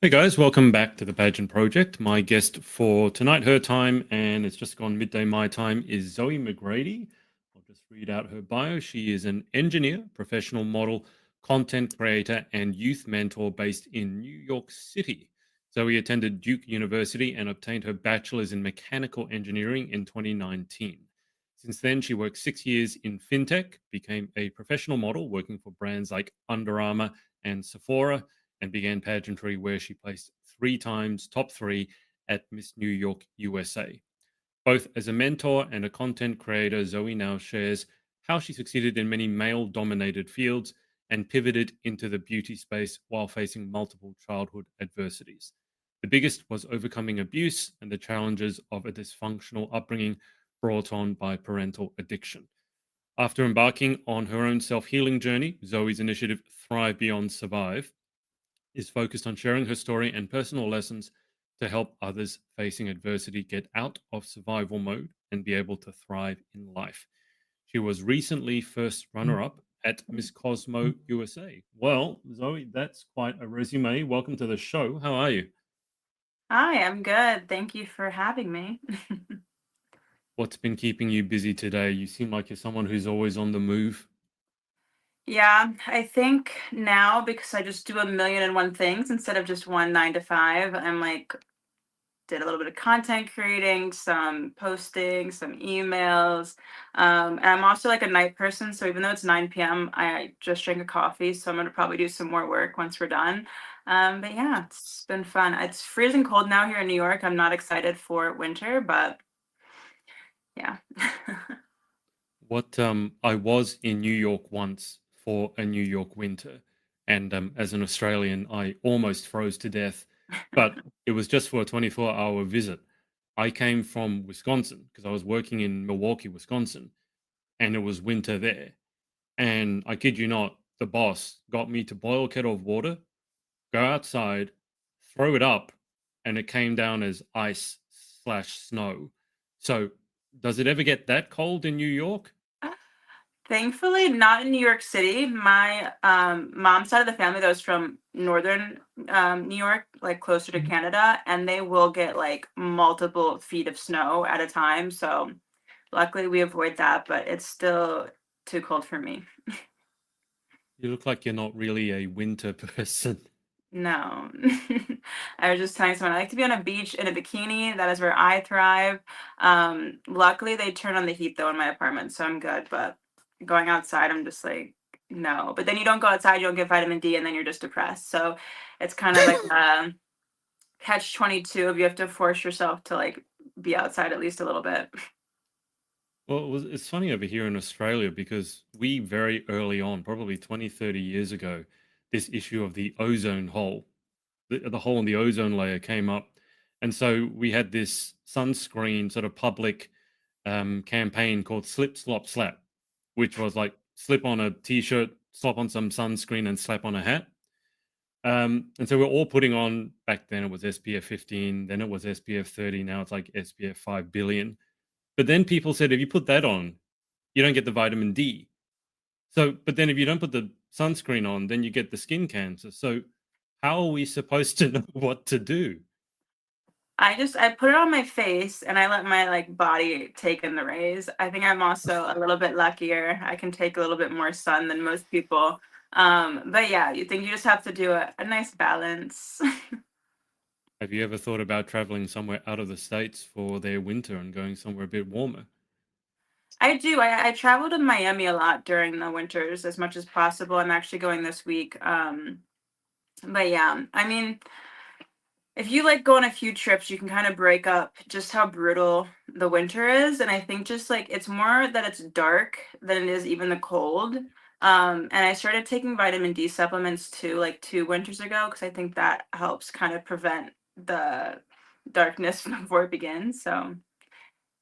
Hey guys, welcome back to the Pageant Project. My guest for tonight, her time, and it's just gone midday my time, is Zoe McGrady. I'll just read out her bio. She is an engineer, professional model, content creator, and youth mentor based in New York City. Zoe attended Duke University and obtained her bachelor's in mechanical engineering in 2019. Since then, she worked 6 years in Fintech, became a professional model working for brands like Under Armor and Sephora, and began pageantry where she placed 3 times top 3 at Miss New York USA. Both as a mentor and a content creator, Zoe now shares how she succeeded in many male dominated fields and pivoted into the beauty space while facing multiple childhood adversities. The biggest was overcoming abuse and the challenges of a dysfunctional upbringing brought on by parental addiction. After embarking on her own self healing journey, Zoe's initiative Thrive Beyond Survive is focused on sharing her story and personal lessons to help others facing adversity get out of survival mode and be able to thrive in life. She was recently first runner up at Miss Cosmo USA. Well, Zoe, that's quite a resume. Welcome to the show. How are you? Hi, I'm good. Thank you for having me. What's been keeping you busy today? You seem like you're someone who's always on the move. Yeah, I think now because I just do a million and one things instead of just one 9 to 5, I'm like, did a little bit of content creating, some posting, some emails. And I'm also like a night person. So even though it's 9 p.m., I just drank a coffee. So I'm going to probably do some more work once we're done. But yeah, it's been fun. It's freezing cold now here in New York. I'm not excited for winter, but yeah. I was in New York once for a New York winter, and as an Australian, I almost froze to death, but it was just for a 24-hour visit. I came from Wisconsin because I was working in Milwaukee, Wisconsin, and it was winter there. And I kid you not, the boss got me to boil a kettle of water, go outside, throw it up, and it came down as ice slash snow. So, does it ever get that cold in New York? Thankfully, not in New York City. My mom's side of the family that was from northern New York, like closer to Canada, and they will get like multiple feet of snow at a time. So luckily we avoid that, but it's still too cold for me. You look like you're not really a winter person. No. I was just telling someone I like to be on a beach in a bikini. That is where I thrive. Luckily they turn on the heat though in my apartment, so I'm good. But going outside, I'm just like, no. But then you don't go outside, you don't get vitamin D, and then you're just depressed. So it's kind of like catch 22 if you have to force yourself to like be outside at least a little bit. Well, it's funny over here in Australia because we very early on, probably 20, 30 years ago, this issue of the ozone hole, the hole in the ozone layer came up. And so we had this sunscreen sort of public campaign called Slip, Slop, Slap, which was like slip on a t shirt, slap on some sunscreen, and slap on a hat. And so we're all putting on, back then it was SPF 15, then it was SPF 30, now it's like SPF 5 billion. But then people said if you put that on, you don't get the vitamin D. So, but then if you don't put the sunscreen on, then you get the skin cancer. So, how are we supposed to know what to do? I put it on my face and I let my like body take in the rays. I think I'm also a little bit luckier. I can take a little bit more sun than most people. But yeah, you think you just have to do a nice balance. Have you ever thought about traveling somewhere out of the States for their winter and going somewhere a bit warmer? I do. I travel to Miami a lot during the winters as much as possible. I'm actually going this week. But yeah, I mean, if you like go on a few trips, you can kind of break up just how brutal the winter is. And I think just like it's more that it's dark than it is even the cold. And I started taking vitamin D supplements too, like 2 winters ago, because I think that helps kind of prevent the darkness before it begins. So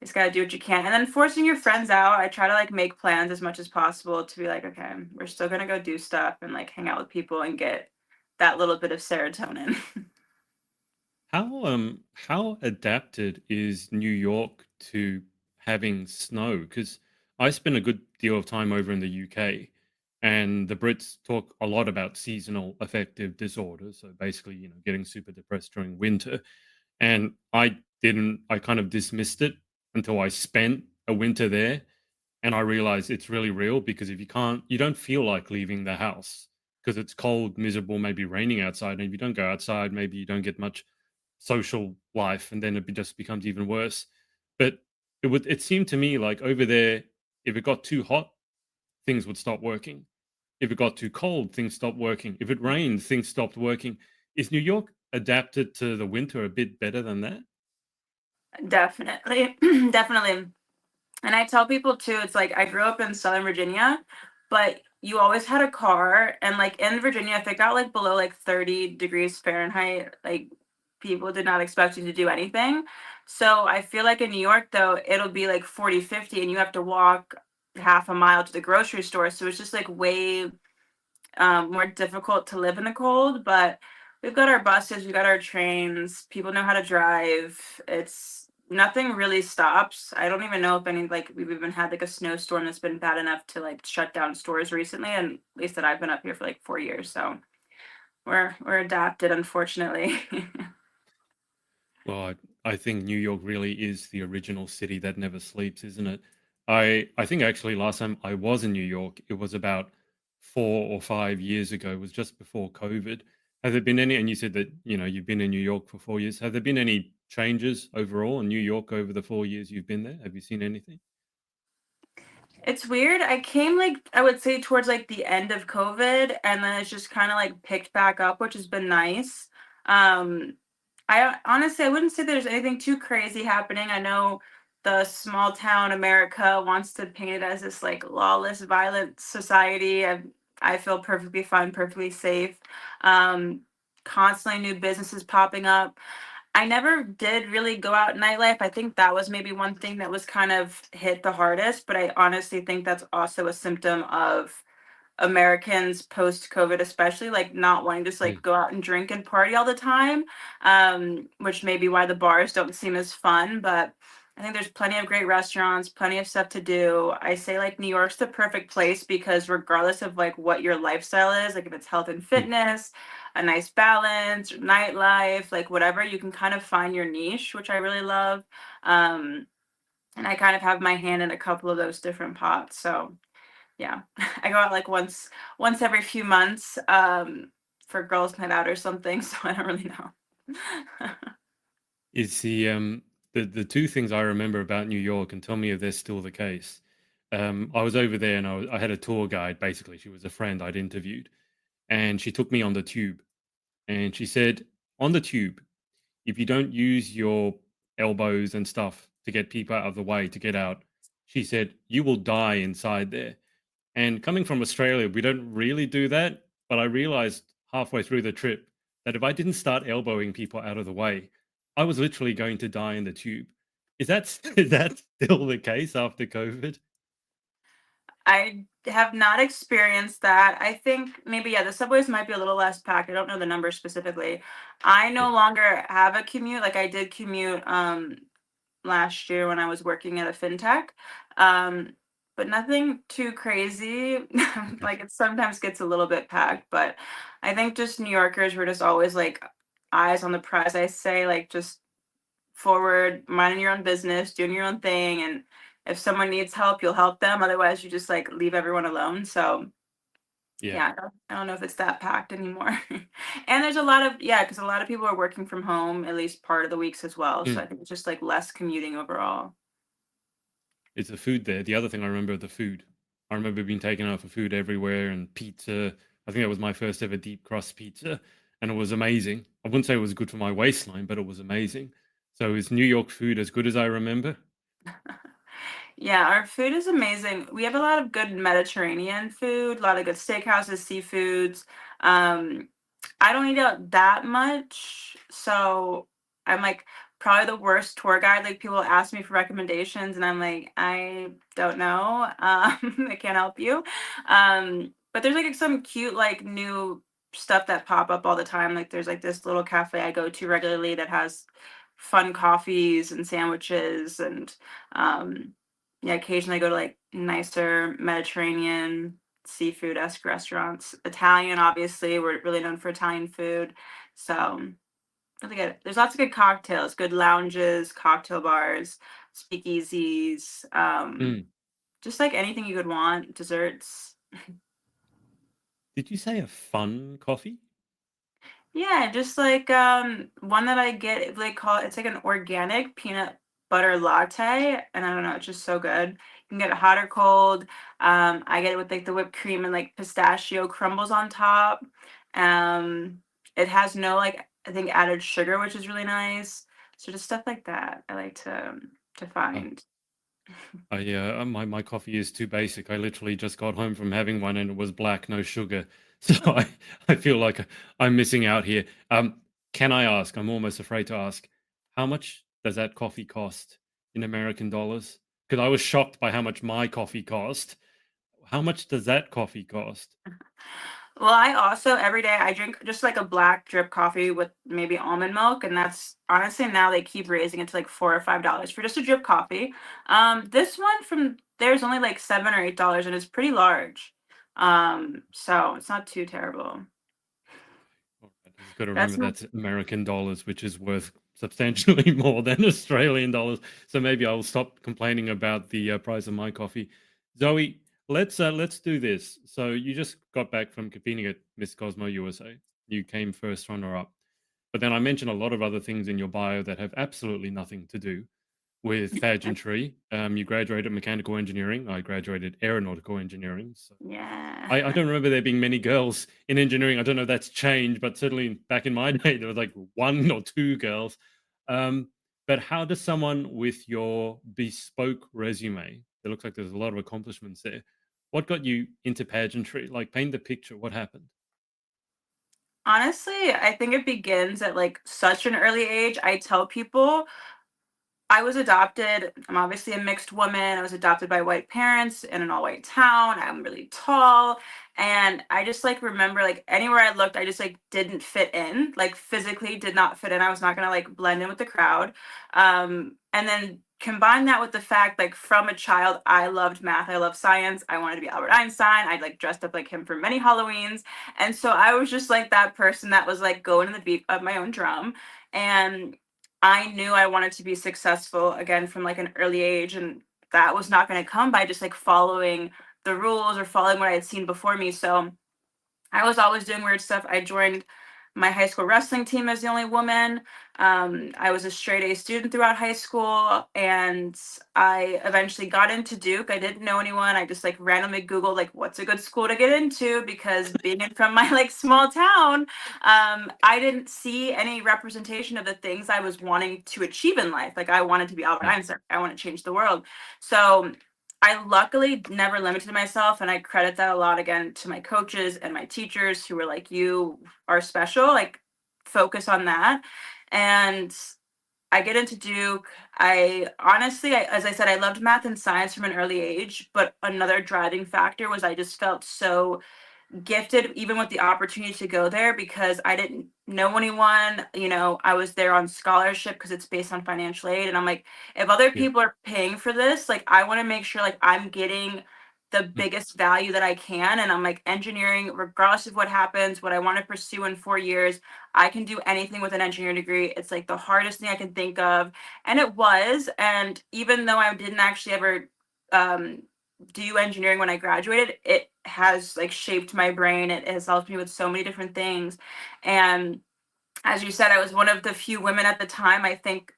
just gotta do what you can. And then forcing your friends out, I try to like make plans as much as possible to be like, okay, we're still gonna go do stuff and like hang out with people and get that little bit of serotonin. How adapted is New York to having snow? Because I spent a good deal of time over in the UK, And the Brits talk a lot about seasonal affective disorder. So basically, getting super depressed during winter. And I kind of dismissed it until I spent a winter there. And I realized it's really real because if you don't feel like leaving the house because it's cold, miserable, maybe raining outside. And if you don't go outside, maybe you don't get much social life. And then just becomes even worse. But it seemed to me like over there, if it got too hot, things would stop working. If it got too cold, things stopped working. If it rained, things stopped working. Is New York adapted to the winter a bit better than that? Definitely. Definitely. And I tell people too, it's like I grew up in Southern Virginia, but you always had a car. And like in Virginia, if it got like below like 30 degrees Fahrenheit, like people did not expect you to do anything. So I feel like in New York, though, it'll be like 40, 50, and you have to walk half a mile to the grocery store. So it's just like way more difficult to live in the cold, but we've got our buses, we've got our trains, people know how to drive. It's nothing really stops. I don't even know if any like we've even had like a snowstorm that's been bad enough to like shut down stores recently, and at least that I've been up here for like 4 years. So we're adapted, unfortunately. Well, I think New York really is the original city that never sleeps, isn't it? I think actually last time I was in New York, it was about 4 or 5 years ago. It was just before COVID. Have there been any? And you said that you've been in New York for 4 years. Have there been any changes overall in New York over the 4 years you've been there? Have you seen anything? It's weird. I came like I would say towards like the end of COVID, and then it's just kind of like picked back up, which has been nice. Um, I honestly I wouldn't say there's anything too crazy happening. I know the small town America wants to paint it as this like lawless, violent society. I feel perfectly fine, perfectly safe. Um, Constantly new businesses popping up. I never did really go out nightlife. I think that was maybe one thing that was kind of hit the hardest, but I honestly think that's also a symptom of Americans post COVID, especially like not wanting to just like Mm. go out and drink and party all the time, which may be why the bars don't seem as fun. But I think there's plenty of great restaurants, plenty of stuff to do. I say like New York's the perfect place because regardless of like what your lifestyle is, like if it's health and Mm. fitness, a nice balance, nightlife, like whatever, you can kind of find your niche, which I really love. Um, and I kind of have my hand in a couple of those different pots. So yeah, I go out like once every few months for girls' night out or something. So I don't really know. It's the two things I remember about New York, and tell me if they're still the case. I was over there, and I had a tour guide. Basically, she was a friend I'd interviewed, and she took me on the tube, and she said, on the tube, if you don't use your elbows and stuff to get people out of the way to get out, she said you will die inside there. And coming from Australia, we don't really do that. But I realized halfway through the trip that if I didn't start elbowing people out of the way, I was literally going to die in the tube. Is that still the case after COVID? I have not experienced that. I think maybe, yeah, the subways might be a little less packed. I don't know the numbers specifically. I Yeah. no longer have a commute. Like I did commute last year when I was working at a fintech. Um, but nothing too crazy. Like it sometimes gets a little bit packed, but I think just New Yorkers were just always like eyes on the prize. I say like just forward, minding your own business, doing your own thing, and if someone needs help, you'll help them. Otherwise, you just like leave everyone alone. So Yeah. yeah, I don't know if it's that packed anymore. And there's a lot of yeah, because a lot of people are working from home at least part of the weeks as well. So Mm. I think it's just like less commuting overall. It's the food there. The other thing I remember the food. I remember being taken out for food everywhere and pizza. I think that was my first ever deep crust pizza, and it was amazing. I wouldn't say it was good for my waistline, but it was amazing. So is New York food as good as I remember? Yeah, our food is amazing. We have a lot of good Mediterranean food, a lot of good steakhouses, seafoods. Um, I don't eat out that much, so I'm like probably the worst tour guide. Like people ask me for recommendations, and I'm like, I don't know. I can't help you. But there's like some cute like new stuff that pop up all the time. Like there's like this little cafe I go to regularly that has fun coffees and sandwiches and um yeah, occasionally I go to like nicer Mediterranean. seafood-esque restaurants. Italian, obviously, we're really known for Italian food. So really good. There's lots of good cocktails, good lounges, cocktail bars, speakeasies, Mm. just like anything you could want, desserts. Did you say a fun coffee? Yeah, just like one that I get, they call it, it's like an organic peanut butter latte, and I don't know, it's just so good. You can get it hot or cold. I get it with like the whipped cream and like pistachio crumbles on top. Um, it has no like I think added sugar, which is really nice. So just stuff like that I like to Uh, find. my coffee is too basic. I literally just got home from having one and it was black, no sugar. So I feel like I'm missing out here. Can I ask? I'm almost afraid to ask. How much does that coffee cost in American dollars? Because I was shocked by how much my coffee cost. How much does that coffee cost? Well, I also every day I drink just like a black drip coffee with maybe almond milk, and that's honestly now they keep raising it to like $4 or $5 for just a drip coffee. This one from there's only like $7 or $8, and it's pretty large. So it's not too terrible. All right, I just got to That's remember my that's American dollars, which is worth substantially more than Australian dollars. So maybe I'll stop complaining about the price of my coffee. Zoe, let's do this. So you just got back from competing at Miss Cosmo USA. You came first runner up, but then I mentioned a lot of other things in your bio that have absolutely nothing to do with pageantry. You graduated mechanical engineering. I graduated aeronautical engineering. So yeah. I don't remember there being many girls in engineering. I don't know if that's changed, but certainly back in my day, there was like one or two girls. Um, but how does someone with your bespoke resume, it looks like there's a lot of accomplishments there, what got you into pageantry? Like, paint the picture. What happened? Honestly, I think it begins at like such an early age. I tell people I was adopted. I'm obviously a mixed woman. I was adopted by white parents in an all-white town. I'm really tall. And I just like remember like anywhere I looked, I just like didn't fit in, like physically did not fit in. I was not gonna like blend in with the crowd. And then combine that with the fact like from a child, I loved math, I love science, I wanted to be Albert Einstein. I like dressed up like him for many Halloweens. And so I was just like that person that was like going to the beat of my own drum. And I knew I wanted to be successful again from like an early age, and that was not going to come by just like following the rules or following what I had seen before me. So I was always doing weird stuff. I joined my high school wrestling team as the only woman. I was a straight A student throughout high school, and I eventually got into Duke. I didn't know anyone. I just like randomly Googled like what's a good school to get into because being from my like small town, I didn't see any representation of the things I was wanting to achieve in life. Like I wanted to be Albert Yeah. Einstein. I want to change the world. So I luckily never limited myself, and I credit that a lot again to my coaches and my teachers who were like, "You are special. Like, focus on that." And I get into Duke. I honestly, as I said, I loved math and science from an early age, but another driving factor was I just felt so gifted even with the opportunity to go there because I didn't know anyone. I was there on scholarship because it's based on financial aid. And I'm like, if other Yeah. people are paying for this, like I want to make sure like I'm getting the Mm. biggest value that I can. And I'm like engineering, regardless of what happens, what I want to pursue in 4 years, I can do anything with an engineering degree. It's like the hardest thing I can think of. And it was. And even though I didn't actually ever um do engineering when I graduated, it has like shaped my brain. It has helped me with so many different things. And as you said, I was one of the few women at the time. I think,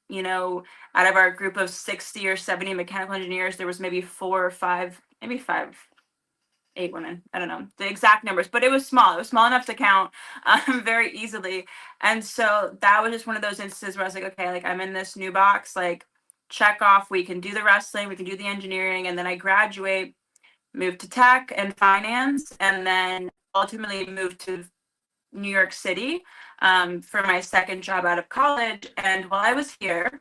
out of our group of 60 or 70 mechanical engineers, there was maybe 4 or 5, maybe 5, 8 women. I don't know the exact numbers, but it was small. It was small enough to count very easily. And so that was just one of those instances where I was like, okay, like I'm in this new box, like check off, we can do the wrestling, we can do the engineering. And then I graduate, moved to tech and finance, and then ultimately moved to New York City for my second job out of college. And while I was here,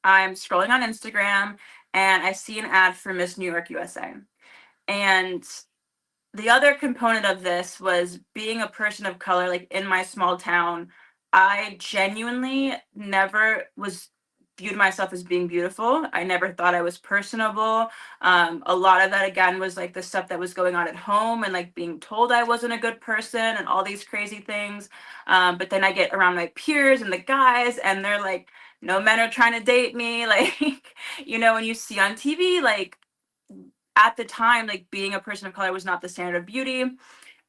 I'm scrolling on Instagram and I see an ad for Miss New York USA. And the other component of this was being a person of color, like in my small town. I genuinely never was viewed myself as being beautiful. I never thought I was personable. A lot of that again was like the stuff that was going on at home and like being told I wasn't a good person and all these crazy things. But then I get around my peers and the guys and they're like, no men are trying to date me. Like, when you see on TV, like at the time, like being a person of color was not the standard of beauty.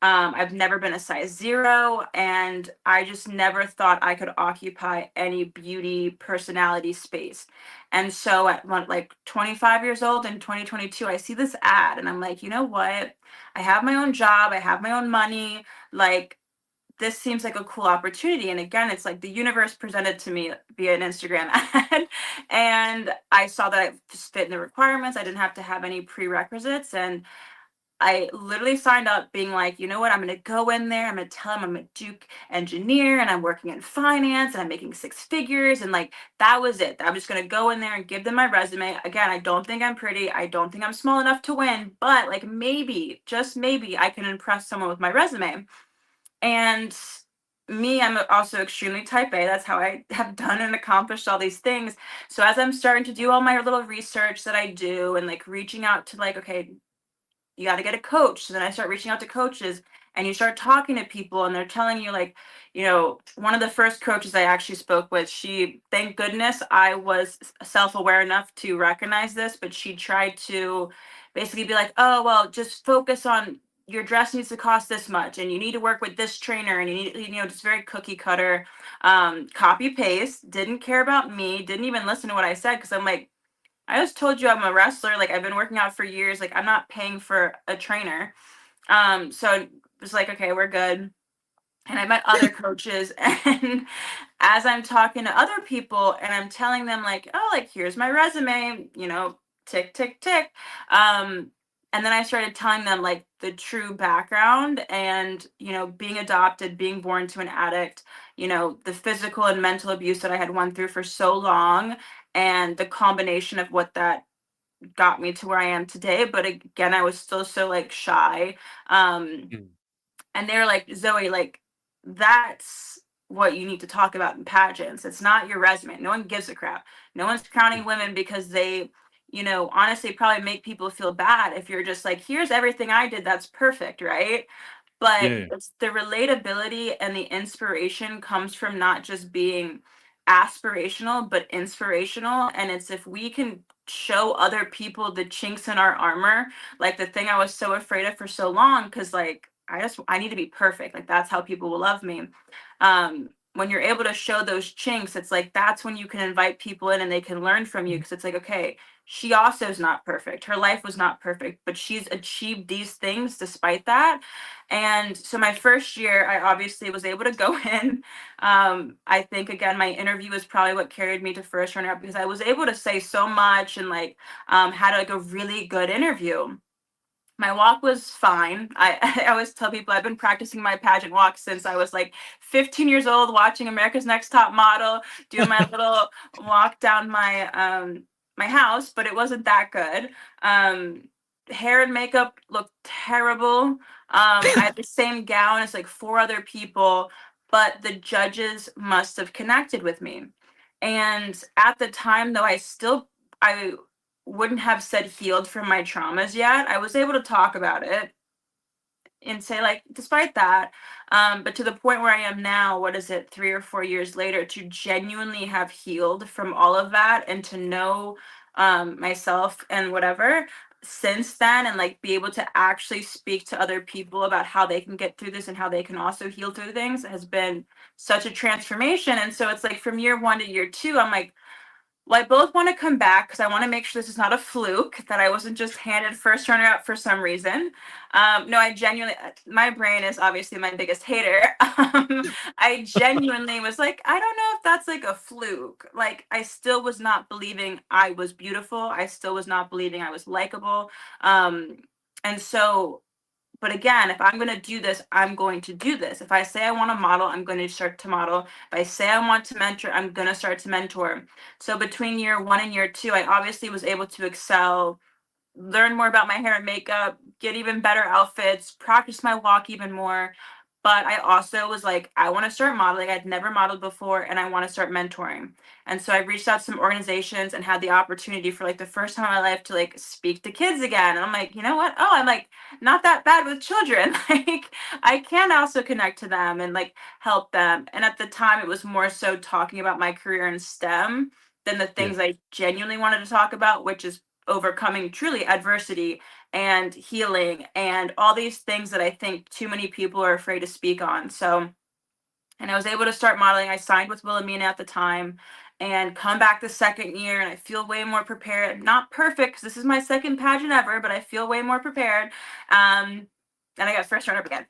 I've never been a size 0, and I just never thought I could occupy any beauty personality space. And so at like 25 years old in 2022, I see this ad and I'm like, you know what? I have my own job, I have my own money. Like, this seems like a cool opportunity. And again, it's like the universe presented to me via an Instagram ad. And I saw that I just fit in the requirements. I didn't have to have any prerequisites. And I literally signed up being like, you know what, I'm going to go in there. I'm going to tell them I'm a Duke engineer and I'm working in finance and I'm making 6 figures. And like, that was it. I'm just going to go in there and give them my resume. Again, I don't think I'm pretty. I don't think I'm small enough to win, but like maybe, just maybe I can impress someone with my resume. And me, I'm also extremely type A. That's how I have done and accomplished all these things. So as I'm starting to do all my little research that I do and like reaching out to like, okay, you got to get a coach. So then I start reaching out to coaches and you start talking to people and they're telling you like, one of the first coaches I actually spoke with, thank goodness I was self-aware enough to recognize this, but she tried to basically be like, oh, well, just focus on your dress needs to cost this much and you need to work with this trainer and you need, just very cookie cutter, copy paste, didn't care about me, didn't even listen to what I said. Cause I'm like, I just told you I'm a wrestler. Like I've been working out for years. Like I'm not paying for a trainer. So it was like, okay, we're good. And I met other coaches and as I'm talking to other people and I'm telling them like, oh, like here's my resume, tick, tick, tick. And then I started telling them like the true background and, being adopted, being born to an addict, the physical and mental abuse that I had went through for so long and the combination of what that got me to where I am today. But again, I was still so like shy. Um, Mm. and they were like, Zoe, like that's what you need to talk about in pageants. It's not your resume. No one gives a crap. No one's crowning women because they, honestly probably make people feel bad if you're just like, here's everything I did. That's perfect, right? But Yeah. it's the relatability and the inspiration comes from not just being aspirational, but inspirational. And it's if we can show other people the chinks in our armor, like the thing I was so afraid of for so long, because like I need to be perfect. Like that's how people will love me. When you're able to show those chinks, it's like that's when you can invite people in and they can learn from you. Because it's like, okay, she also is not perfect. Her life was not perfect, but she's achieved these things despite that. And so my first year, I obviously was able to go in. I think again, my interview was probably what carried me to first runner up because I was able to say so much and like had like a really good interview. My walk was fine. I always tell people I've been practicing my pageant walk since I was like 15 years old, watching America's Next Top Model, doing my little walk down my house, but it wasn't that good. Hair and makeup looked terrible. I had the same gown as like 4 other people, but the judges must have connected with me. And at the time, though, I wouldn't have said healed from my traumas yet. I was able to talk about it and say like despite that, but to the point where I am now, what is it, 3 or 4 years later, to genuinely have healed from all of that and to know myself and whatever since then and like be able to actually speak to other people about how they can get through this and how they can also heal through things has been such a transformation. And so it's like from year 1 to year 2, I'm like, well, I both want to come back because I want to make sure this is not a fluke, that I wasn't just handed first runner up for some reason. No, I genuinely, my brain is obviously my biggest hater. I genuinely was like, I don't know if that's like a fluke. Like, I still was not believing I was beautiful. I still was not believing I was likable. And so but again, if I'm going to do this, I'm going to do this. If I say I want to model, I'm going to start to model. If I say I want to mentor, I'm going to start to mentor. So between year 1 and year 2, I obviously was able to excel, learn more about my hair and makeup, get even better outfits, practice my walk even more. But I also was like, I want to start modeling. I'd never modeled before, and I want to start mentoring. And so I reached out to some organizations and had the opportunity for like the first time in my life to like speak to kids again. And I'm like, you know what? Oh, I'm like not that bad with children. Like I can also connect to them and like help them. And at the time, it was more so talking about my career in STEM than the Yeah. things I genuinely wanted to talk about, which is overcoming truly adversity and healing and all these things that I think too many people are afraid to speak on. So, and I was able to start modeling. I signed with Wilhelmina at the time and come back the second year, and I feel way more prepared. Not perfect because this is my second pageant ever, but I feel way more prepared. And I got first runner up again.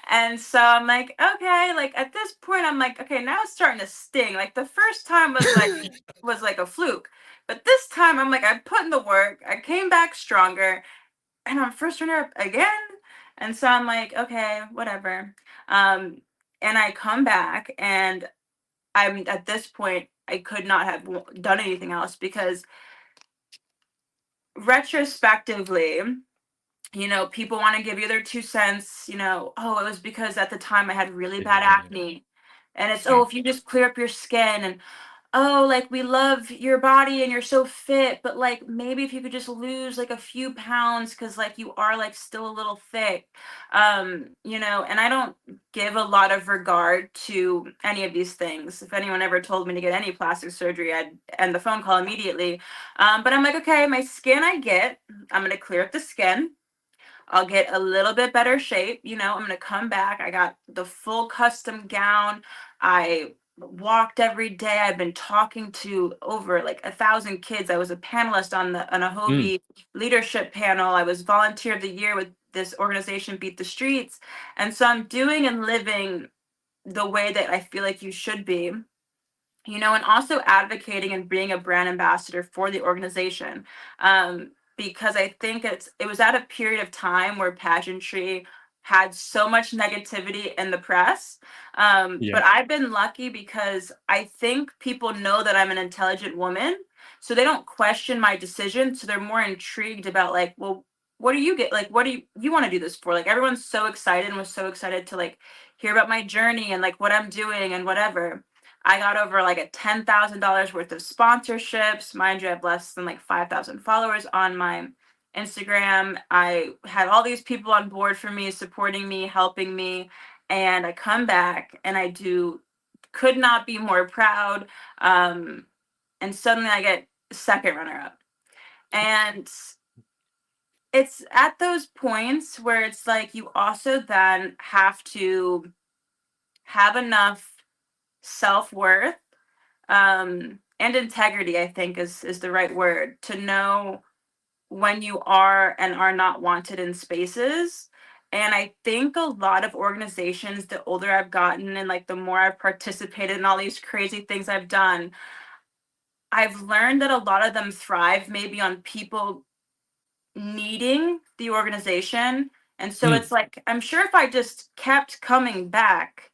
And so I'm like, okay, like at this point, I'm like, okay, now it's starting to sting. Like the first time was like a fluke. But this time I'm like, I put in the work, I came back stronger, and I'm first runner up again. And so I'm like, okay, whatever. Um, and I come back, and I'm at this point, I could not have done anything else because retrospectively, you know, people want to give you their 2 cents, you know, oh, it was because at the time I had really Yeah. bad Yeah. acne. And it's, oh, Yeah. if you just clear up your skin, and oh, like we love your body and you're so fit, but like maybe if you could just lose like a few pounds because like you are like still a little thick. You know, and I don't give a lot of regard to any of these things. If anyone ever told me to get any plastic surgery, I'd end the phone call immediately. But I'm like, okay, my skin I'm gonna clear up the skin. I'll get a little bit better shape. You know, I'm going to come back. I got the full custom gown. I walked every day. I've been talking to over like 1,000 kids. I was a panelist on a Mm. Hobie leadership panel. I was volunteer of the year with this organization, Beat the Streets. And so I'm doing and living the way that I feel like you should be, you know, and also advocating and being a brand ambassador for the organization. Because I think it was at a period of time where pageantry had so much negativity in the press. Yeah. But I've been lucky because I think people know that I'm an intelligent woman, so they don't question my decision. So they're more intrigued about like, well, what do you get? Like, what do you want to do this for? Like, everyone's so excited and was so excited to like hear about my journey and like what I'm doing and whatever. I got over like a $10,000 worth of sponsorships. Mind you, I have less than like 5,000 followers on my Instagram. I had all these people on board for me, supporting me, helping me. And I come back and could not be more proud. Um, and suddenly I get second runner up. And it's at those points where it's like you also then have to have enough self-worth, and integrity, I think is the right word, to know when you are and are not wanted in spaces. And I think a lot of organizations, the older I've gotten and like the more I've participated in all these crazy things I've done, I've learned that a lot of them thrive maybe on people needing the organization. And so Mm. it's like, I'm sure if I just kept coming back,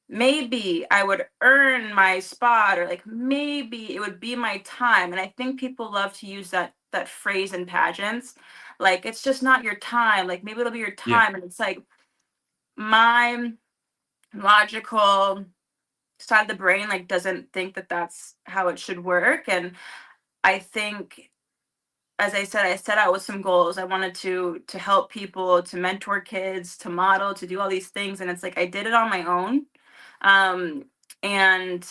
maybe I would earn my spot, or like maybe it would be my time. And I think people love to use that phrase in pageants. Like it's just not your time. Like maybe it'll be your Yeah. time. And it's like my logical side of the brain like doesn't think that that's how it should work. And I think, as I set out with some goals. I wanted to help people, to mentor kids, to model, to do all these things, and it's like I did it on my own. Um, and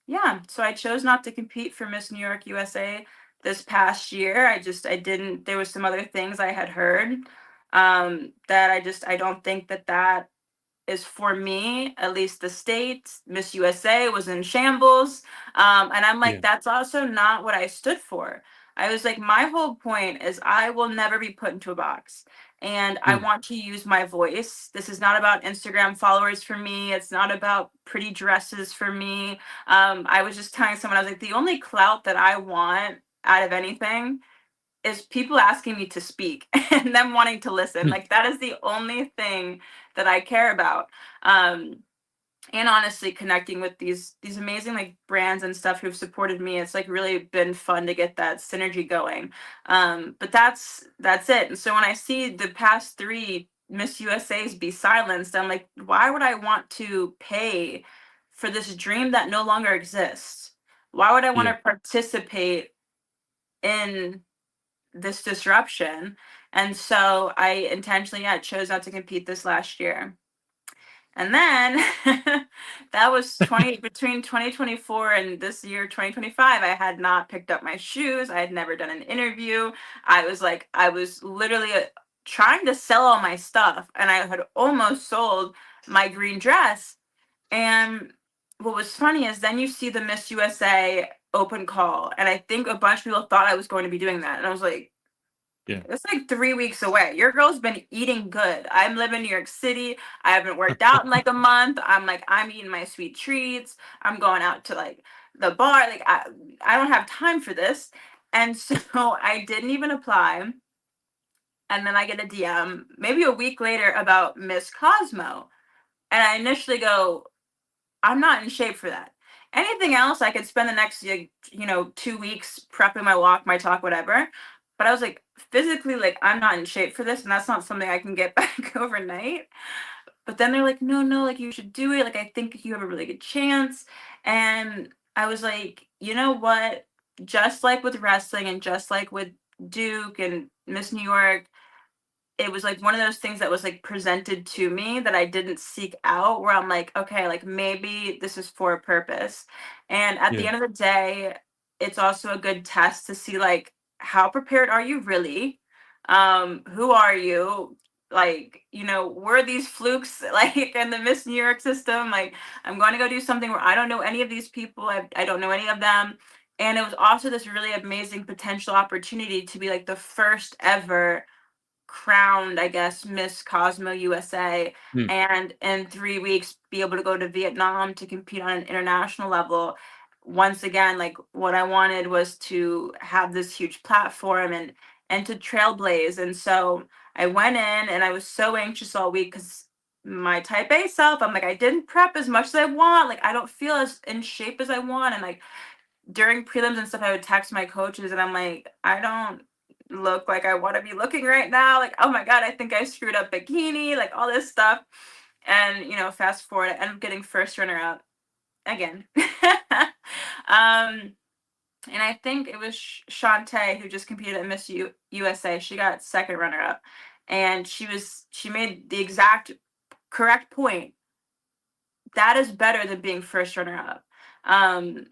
yeah, so I chose not to compete for Miss New York USA this past year. I didn't. There was some other things I had heard, that I don't think that is for me. At least the state, Miss USA was in shambles. And I'm like, Yeah. that's also not what I stood for. I was like, my whole point is I will never be put into a box. And I Mm. want to use my voice. This is not about Instagram followers for me. It's not about pretty dresses for me. I was just telling someone, I was like, the only clout that I want out of anything is people asking me to speak and them wanting to listen. Mm. Like that is the only thing that I care about. Um, and honestly, connecting with these amazing like brands and stuff who've supported me, it's like really been fun to get that synergy going. But that's it. And so when I see the past 3 Miss USA's be silenced. I'm like, why would I want to pay for this dream that no longer exists? Why would I want Yeah. to participate in this disruption? And so I intentionally, yeah, chose not to compete this last year. And then that was 20 between 2024 and this year 2025. I had not picked up my shoes. I had never done an interview. I was literally trying to sell all my stuff, and I had almost sold my green dress. And what was funny is then you see the Miss USA open call, and I think a bunch of people thought I was going to be doing that. And I was like, Yeah. it's like 3 weeks away. Your girl's been eating good. I'm living in New York City. I haven't worked out in like a month. I'm eating my sweet treats. I'm going out to like the bar. Like I don't have time for this. And so I didn't even apply. And then I get a DM maybe a week later about Miss Cosmo. And I initially go, I'm not in shape for that. Anything else, I could spend the next, 2 weeks prepping my walk, my talk, whatever. But I was like, physically, like, I'm not in shape for this, and that's not something I can get back overnight. But then they're like, no, no, like, you should do it. Like, I think you have a really good chance. And I was like, you know what? Just like with wrestling and just like with Duke and Miss New York, it was like one of those things that was like presented to me that I didn't seek out, where I'm like, okay, like maybe this is for a purpose. And at the Yeah. end of the day, it's also a good test to see like how prepared are you really? Who are you? Like, were these flukes like in the Miss New York system? Like, I'm going to go do something where I don't know any of these people. I don't know any of them. And it was also this really amazing potential opportunity to be like the first ever crowned, I guess, Miss Cosmo USA, Mm. and in 3 weeks be able to go to Vietnam to compete on an international level. Once again, like what I wanted was to have this huge platform and to trailblaze. And so I went in and I was so anxious all week because my type A self, I'm like, I didn't prep as much as I want. Like I don't feel as in shape as I want. And like during prelims and stuff, I would text my coaches and I'm like, I don't look like I want to be looking right now. Like, oh my God, I think I screwed up bikini, like all this stuff. And, fast forward, I ended up getting first runner up again. um, and I think it was Shantae who just competed at Miss USA. She got second runner up. And she made the exact correct point. That is better than being first runner up. And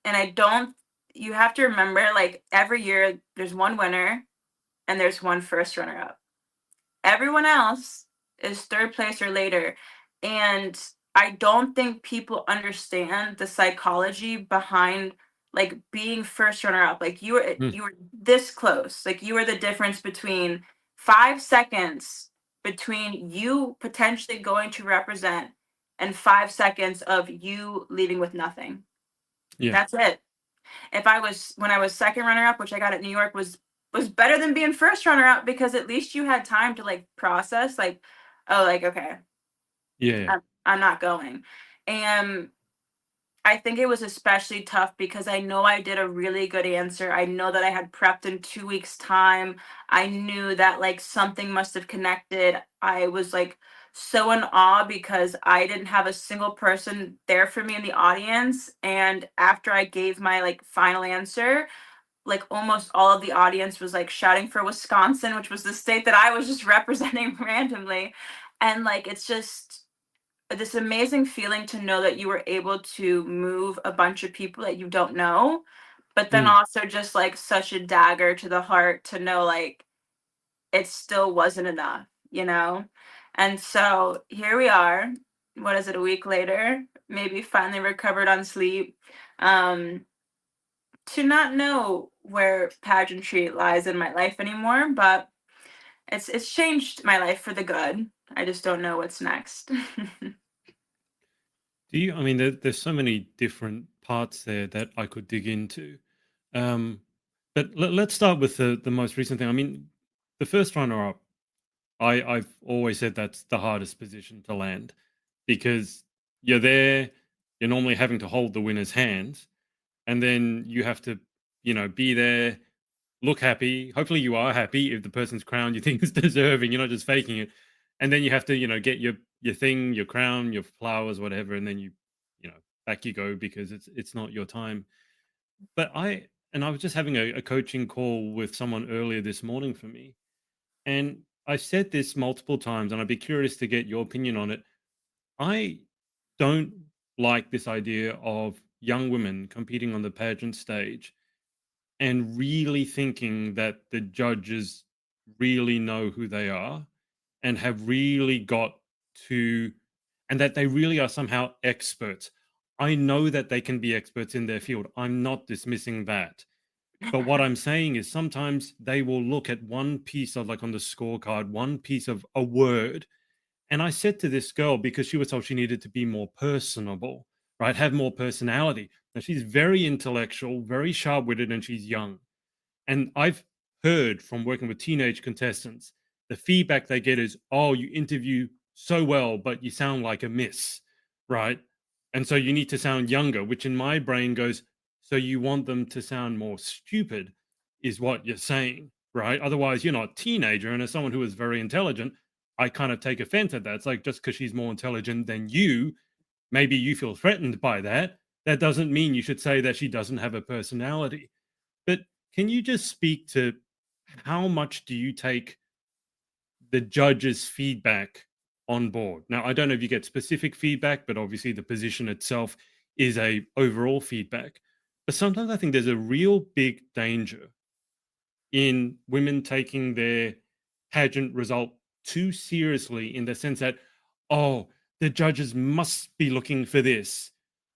I don't, you have to remember, like every year there's one winner and there's one first runner up. Everyone else is third place or later. And I don't think people understand the psychology behind like being first runner up. Like Mm. you were this close. Like you were the difference between 5 seconds between you potentially going to represent and 5 seconds of you leaving with nothing. Yeah. That's it. If I was when I was second runner up, which I got at New York, was better than being first runner up because at least you had time to like process like, oh, like okay, Yeah. I'm not going. And I think it was especially tough because I know I did a really good answer. I know that I had prepped in 2 weeks' time. I knew that like something must have connected. I was like so in awe because I didn't have a single person there for me in the audience. And after I gave my like final answer, like almost all of the audience was like shouting for Wisconsin, which was the state that I was just representing randomly. And like it's just this amazing feeling to know that you were able to move a bunch of people that you don't know, but then Mm. also just like such a dagger to the heart to know like it still wasn't enough. And so here we are. What is it, a week later? Maybe finally recovered on sleep. Um, to not know where pageantry lies in my life anymore, but it's changed my life for the good. I just don't know what's next. I mean, there's so many different parts there that I could dig into. Um, but let's start with the most recent thing. I mean, the first runner up, I've always said that's the hardest position to land because you're there, you're normally having to hold the winner's hand, and then you have to, be there, look happy. Hopefully, you are happy if the person's crown you think is deserving. You're not just faking it. and then you have to, get your thing, your crown, your flowers, whatever, and then back you go because it's not your time. But I was just having a coaching call with someone earlier this morning for me, and I said this multiple times, and I'd be curious to get your opinion on it. I don't like this idea of young women competing on the pageant stage and really thinking that the judges really know who they are and have really got to, and that they really are somehow experts. I know that they can be experts in their field. I'm not dismissing that. But what I'm saying is sometimes they will look at one piece of, like, on the scorecard, one piece of a word. And I said to this girl, because she was told she needed to be more personable, right? Have more personality. Now she's very intellectual, very sharp witted, and she's young. And I've heard from working with teenage contestants, the feedback they get is, oh, you interview so well, but you sound like a miss, right? And so you need to sound younger, which in my brain goes, so you want them to sound more stupid, is what you're saying, right? Otherwise, you're not a teenager. And as someone who is very intelligent, I kind of take offense at that. It's like, just because she's more intelligent than you, maybe you feel threatened by that. That doesn't mean you should say that she doesn't have a personality. But can you just speak to how much do you take the judge's feedback on board? Now, I don't know if you get specific feedback, but obviously the position itself is a overall feedback. But sometimes I think there's a real big danger in women taking their pageant result too seriously, in the sense that, oh, the judges must be looking for this.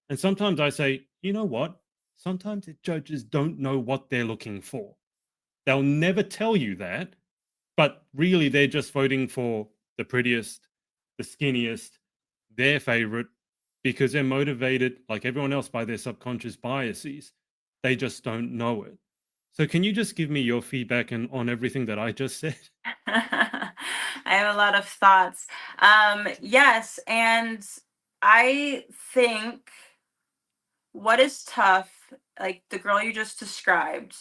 And sometimes I say, you know what? Sometimes the judges don't know what they're looking for. They'll never tell you that, but really they're just voting for the prettiest, the skinniest, their favorite, because they're motivated, like everyone else, by their subconscious biases. They just don't know it. So can you just give me your feedback on everything that I just said? I have a lot of thoughts. Yes, and I think what is tough, like the girl you just described,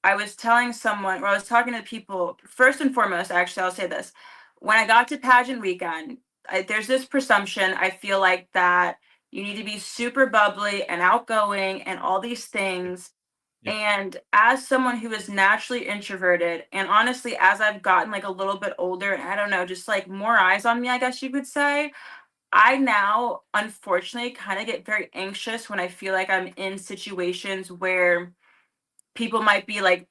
I was telling someone, or I was talking to people, first and foremost, actually, I'll say this. When I got to pageant weekend, there's this presumption, I feel like, that you need to be super bubbly and outgoing and all these Yeah. things. Yeah. And as someone who is naturally introverted, and honestly, as I've gotten like a little bit older, I don't know, just like more eyes on me, I guess you could say, I now unfortunately kind of get very anxious when I feel like I'm in situations where people might be like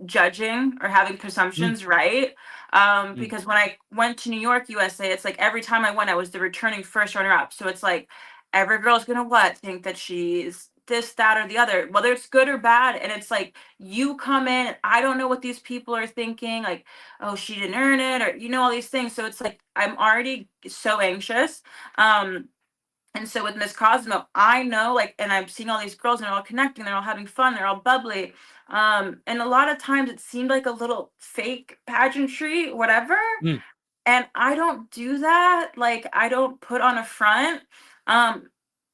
judging or having Mm, presumptions, right? mm, Because when I went to New York, USA, it's like every time I went, I was the returning first runner up. So it's like every girl's gonna what think that she's this, that, or the other, whether it's good or bad. And it's like you come in, and I don't know what these people are thinking, like, oh, she didn't earn it, or all these things. So it's like I'm already so anxious. Um, and so with Miss Cosmo, I know, like, and I'm seeing all these girls and they're all connecting, they're all having fun, they're all bubbly. And a lot of times it seemed like a little fake pageantry, whatever. mm, And I don't do that. Like, I don't put on a front. Um,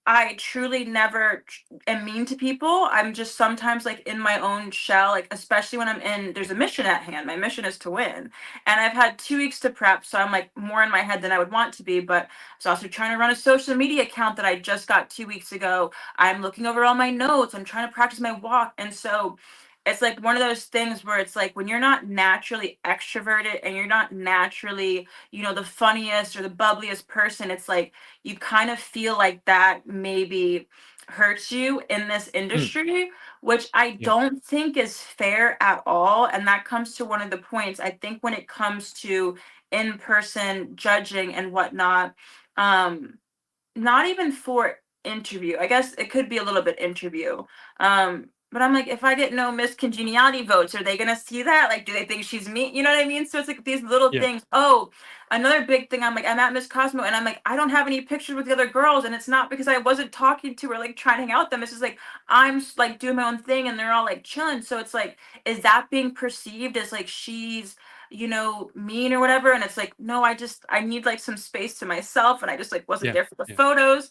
I truly never am mean to people. I'm just sometimes like in my own shell, like especially when there's a mission at hand. My mission is to win. And I've had 2 weeks to prep, so I'm like more in my head than I would want to be. But I was also trying to run a social media account that I just got 2 weeks ago. I'm looking over all my notes. I'm trying to practice my walk. And so it's like one of those things where it's like when you're not naturally extroverted and you're not naturally, the funniest or the bubbliest person, it's like you kind of feel like that maybe hurts you in this mm. industry, which I Yeah. don't think is fair at all. And that comes to one of the points. I think when it comes to in-person judging and whatnot, not even for interview. I guess it could be a little bit interview. But I'm like, if I get no Miss Congeniality votes, are they gonna see that? Like, do they think she's me? You know what I mean? So it's like these little Yeah. things. Oh, another big thing. I'm like, I'm at Miss Cosmo, and I'm like, I don't have any pictures with the other girls, and it's not because I wasn't talking to or like trying to hang out with them. It's just like I'm like doing my own thing, and they're all like chilling. So it's like, is that being perceived as like she's mean or whatever? And it's like, no, I need like some space to myself, and I just like wasn't Yeah. there for the Yeah. photos.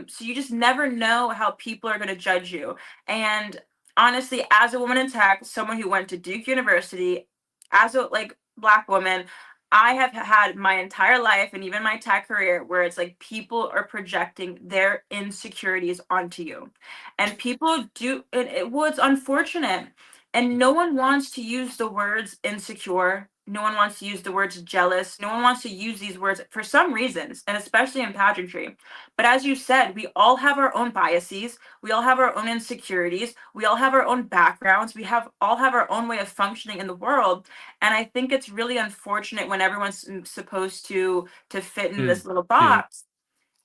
So you just never know how people are going to judge you. And honestly, as a woman in tech, someone who went to Duke University, as a like Black woman, I have had my entire life and even my tech career where it's like people are projecting their insecurities onto you. And people do it was unfortunate. And no one wants to use the words insecure. No one wants to use the words jealous. No one wants to use these words for some reasons, and especially in pageantry. But as you said, we all have our own biases. We all have our own insecurities. We all have our own backgrounds. We have all have our own way of functioning in the world. And I think it's really unfortunate when everyone's supposed to fit in Mm. this little Yeah. box.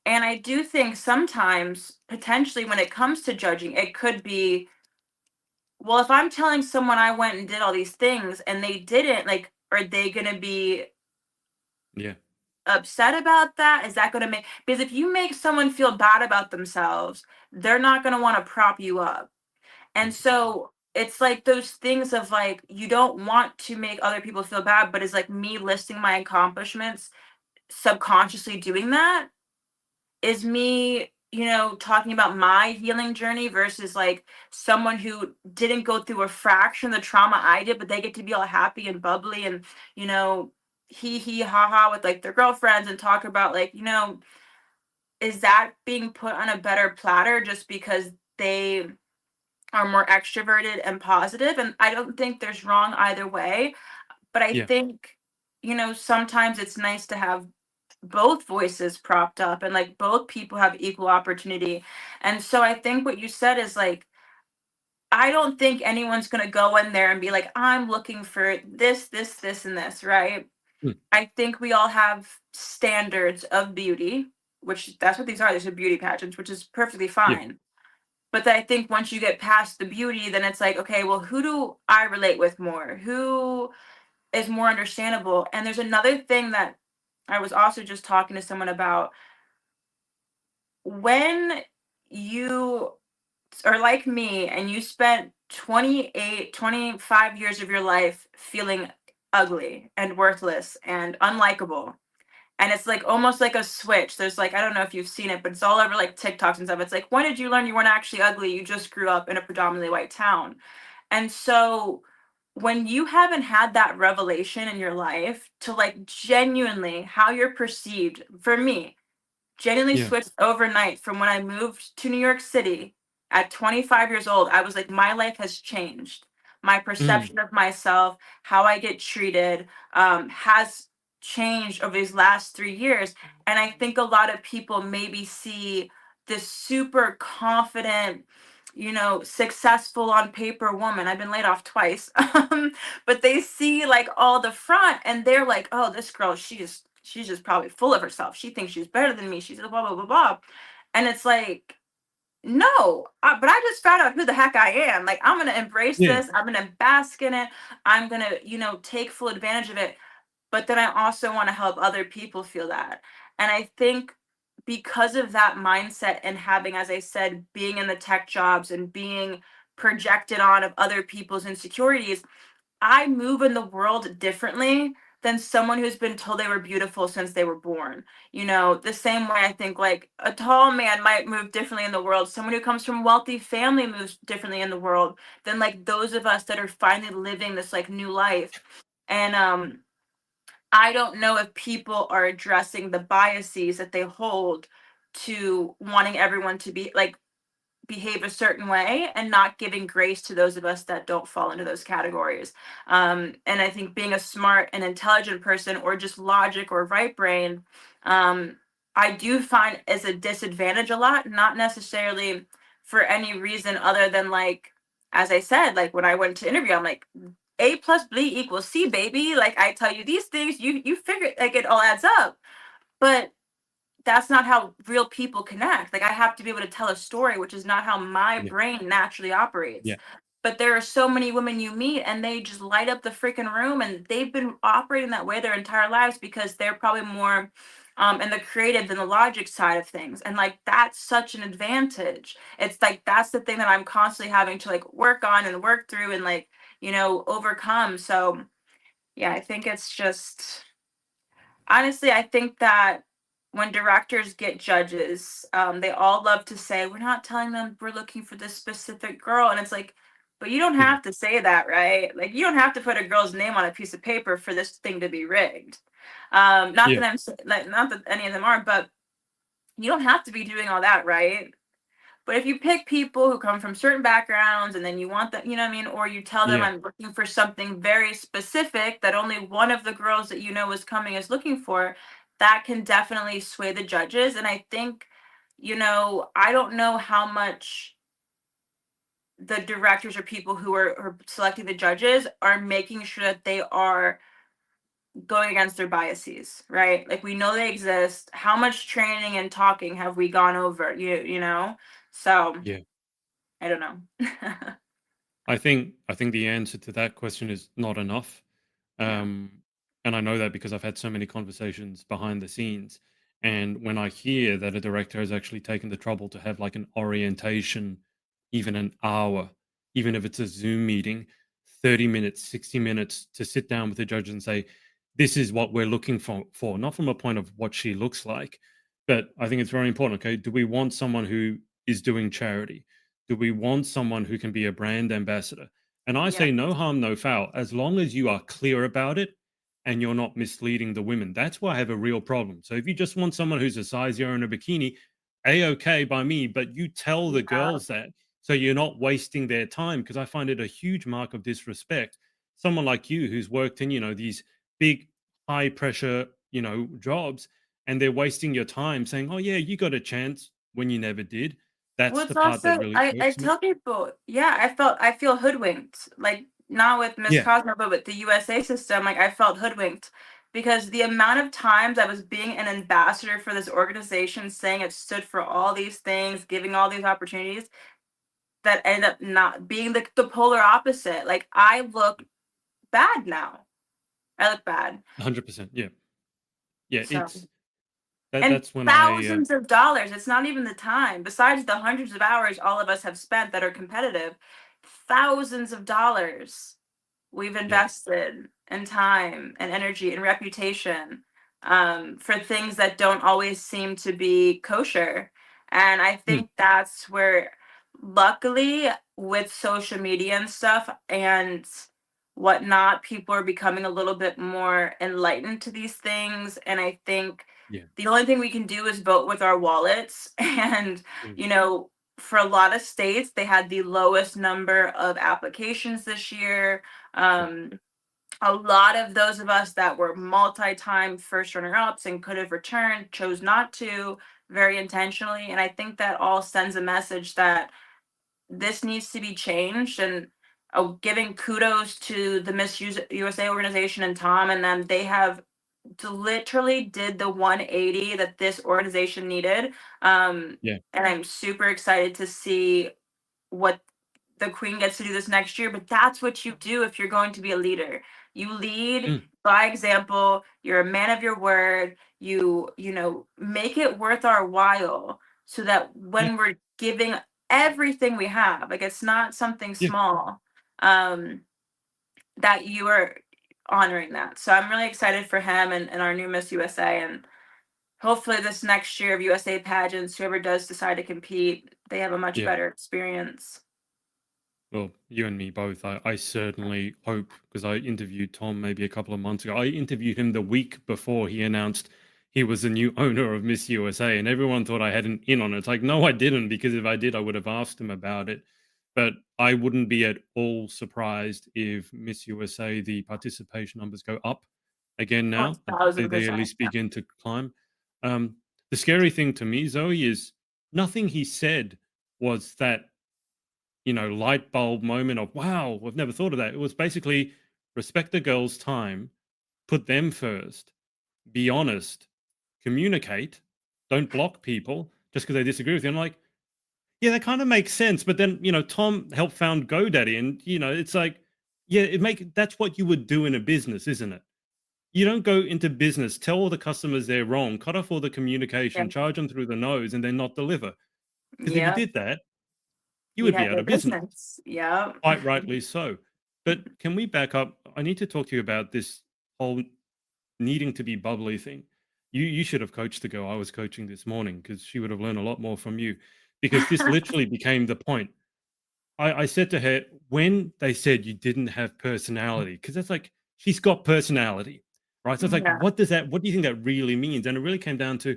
And I do think sometimes, potentially, when it comes to judging, it could be, well, if I'm telling someone I went and did all these things and they didn't, like, are they going to be Yeah. upset about that? Is that going to make, because if you make someone feel bad about themselves, they're not going to want to prop you up. And 100%. so it's like those things of like, you don't want to make other people feel bad, but it's like me listing my accomplishments, subconsciously doing that is me, talking about my healing journey versus like someone who didn't go through a fraction of the trauma I did, but they get to be all happy and bubbly and, you know, hee ha ha with like their girlfriends and talk about like, is that being put on a better platter just because they are more extroverted and positive? And I don't think there's wrong either way, but I Yeah. think, sometimes it's nice to have both voices propped up and like both people have equal opportunity. And so I think what you said is like, I don't think anyone's going to go in there and be like, I'm looking for this, and this, right? Mm. I think we all have standards of beauty, which that's what these are. These are beauty pageants, which is perfectly Yeah. fine. But then I think once you get past the beauty, then it's like, okay, well, who do I relate with more? Who is more understandable? And there's another thing that I was also just talking to someone about. When you are like me and you spent 28, 25 years of your life feeling ugly and worthless and unlikable, and it's like almost like a switch. There's like, I don't know if you've seen it, but it's all over like TikToks and stuff. It's like, when did you learn you weren't actually ugly? You just grew up in a predominantly white town. And so when you haven't had that revelation in your life to like genuinely how you're perceived, for me, genuinely Yeah. switched overnight from when I moved to New York City at 25 years old. I was like, my life has changed. My Mm. perception of myself, how I get treated, has changed over these last 3 years. And I think a lot of people maybe see this super confident, successful on paper woman. I've been laid off twice. But they see like all the front and they're like, oh, this girl, she's just probably full of herself. She thinks she's better than me. She's blah blah blah blah. And it's like, no, but I just found out who the heck I am. Like, I'm gonna embrace Yeah. this. I'm gonna bask in it. I'm gonna, take full advantage of it. But then I also want to help other people feel that. And I think because of that mindset and having, as I said, being in the tech jobs and being projected on of other people's insecurities, I move in the world differently than someone who's been told they were beautiful since they were born. The same way I think like a tall man might move differently in the world. Someone who comes from wealthy family moves differently in the world than like those of us that are finally living this like new life. And I don't know if people are addressing the biases that they hold to wanting everyone to be like behave a certain way and not giving grace to those of us that don't fall into those categories. And I think being a smart and intelligent person or just logic or right brain, I do find is a disadvantage a lot, not necessarily for any reason other than like, as I said, like when I went to interview, I'm like, A plus B equals C, baby. Like I tell you these things, you figure like it all adds up. But that's not how real people connect. Like I have to be able to tell a story, which is not how my Yeah. brain naturally operates. Yeah. But there are so many women you meet and they just light up the freaking room and they've been operating that way their entire lives because they're probably more in the creative than the logic side of things. And like that's such an advantage. It's like that's the thing that I'm constantly having to like work on and work through and like, overcome. So yeah, I think it's just honestly, I think that when directors get judges, they all love to say, we're not telling them we're looking for this specific girl. And it's like, But you don't Yeah. have to say that, right? Like, you don't have to put a girl's name on a piece of paper for this thing to be rigged. Not Yeah. that like, not that any of them are, but you don't have to be doing all that, right? But if you pick people who come from certain backgrounds and then you want them, you know what I mean? Or you tell them Yeah. I'm looking for something very specific that only one of the girls that you know is coming is looking for, that can definitely sway the judges. And I think, I don't know how much the directors or people who are selecting the judges are making sure that they are going against their biases, right? Like, we know they exist. How much training and talking have we gone over? So Yeah. I don't know. I think the answer to that question is not enough. Yeah. Um, and I know that because I've had so many conversations behind the scenes. And when I hear that a director has actually taken the trouble to have like an orientation, even an hour, even if it's a Zoom meeting, 30 minutes, 60 minutes to sit down with the judge and say, this is what we're looking for, not from a point of what she looks like, but I think it's very important. Okay. Do we want someone who is doing charity? Do we want someone who can be a brand ambassador? And I Yeah. say no harm, no foul, as long as you are clear about it and you're not misleading the women. That's why I have a real problem. So if you just want someone who's a size zero in a bikini, okay by me, but you tell the Yeah. girls that so you're not wasting their time, because I find it a huge mark of disrespect. Someone like you who's worked in, these big high pressure, jobs, and they're wasting your time saying, "Oh yeah, you got a chance," when you never did. Well, That's the it's part that also really I irks me. tell people, yeah, I feel hoodwinked. Like, not with Miss Yeah, Cosmo, but with the USA system, like, I felt hoodwinked because the amount of times I was being an ambassador for this organization, saying it stood for all these things, giving all these opportunities, that end up not being the polar opposite. Like, I look bad now. I look bad. 100%. Yeah. Yeah, So, it's that and that's when thousands of dollars. It's not even the time. Besides the hundreds of hours all of us have spent that are competitive, thousands of dollars we've yeah. invested in time and energy and reputation, for things that don't always seem to be kosher. And I Mm, think that's where, luckily, with social media and stuff and whatnot, people are becoming a little bit more enlightened to these things. And I think yeah. the only thing we can do is vote with our wallets. And, Mm, you know, for a lot of states, they had the lowest number of applications this year. yeah. Um, a lot of those of us that were multi-time first runner-ups and could have returned chose not to, very intentionally. And I think that all sends a message that this needs to be changed. And giving kudos to the Miss USA organization and Tom and them, they have literally did the 180 that this organization needed. Yeah. And I'm super excited to see what the queen gets to do this next year. But that's what you do if you're going to be a leader. You lead Mm, by example. You're a man of your word. You make it worth our while, so that yeah. when we're giving everything we have, like, it's not something Yeah. small, um that you are honoring that. So I'm really excited for him and our new Miss USA. And hopefully this next year of USA pageants, whoever does decide to compete, they have a much Yeah. better experience. Well, you and me both. I certainly hope, because I interviewed Tom maybe a couple of months ago. I interviewed him the week before he announced he was the new owner of Miss USA, and everyone thought I had an in on it. It's like, no, I didn't, because if I did, I would have asked him about it. But I wouldn't be at all surprised if Miss USA, the participation numbers go up again Oh, now. They at 1000%. least begin to climb. Um, the scary thing to me, Zoe, is nothing he said was that light bulb moment of, wow, I've never thought of that. It was basically respect the girl's time, put them first, be honest, communicate, don't block people just because they disagree with you. I'm like, yeah, that kind of makes sense. But then, Tom helped found GoDaddy, and it's like, yeah, that's what you would do in a business, isn't it? You don't go into business, tell all the customers they're wrong, cut off all the communication, Yep. charge them through the nose, and then not deliver. Because if you Yep. did that, you You'd would be have out no of business. business. Yep. Quite rightly so. But can we back up? I need to talk to you about this whole needing to be bubbly thing. You should have coached the girl I was coaching this morning, because she would have learned a lot more from you. Because this literally became the point. I said to her when they said you didn't have personality, because that's like she's got personality, right? So it's like, Yeah, what do you think that really means? And it really came down to,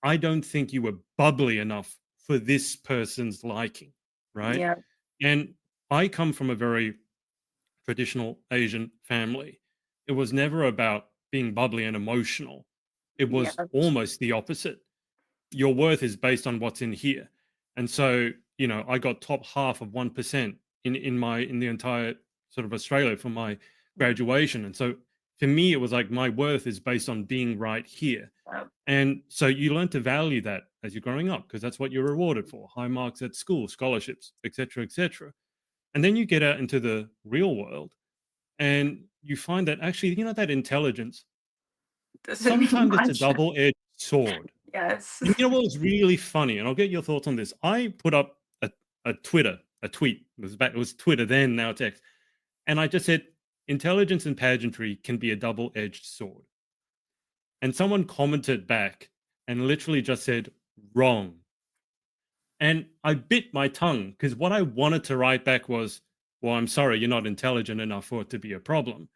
I don't think you were bubbly enough for this person's liking, right? yeah, And I come from a very traditional Asian family. It was never about being bubbly and emotional. It yeah. was almost the opposite. Your worth is based on what's in here. And so, I got top half of 1% in the entire sort of Australia for my graduation. And so for me, it was like my worth is based on being right here. Yeah. And so you learn to value that as you're growing up because that's what you're rewarded for: high marks at school, scholarships, etc., etc. And then you get out into the real world and you find that actually, that intelligence, Doesn't mean sometimes it's a much. double-edged sword. Yes. And you know what was really funny? And I'll get your thoughts on this. I put up a tweet. It was Twitter then, now it's X. And I just said, intelligence and pageantry can be a double-edged sword. And someone commented back and literally just said, wrong. And I bit my tongue because what I wanted to write back was, well, I'm sorry, you're not intelligent enough for it to be a problem.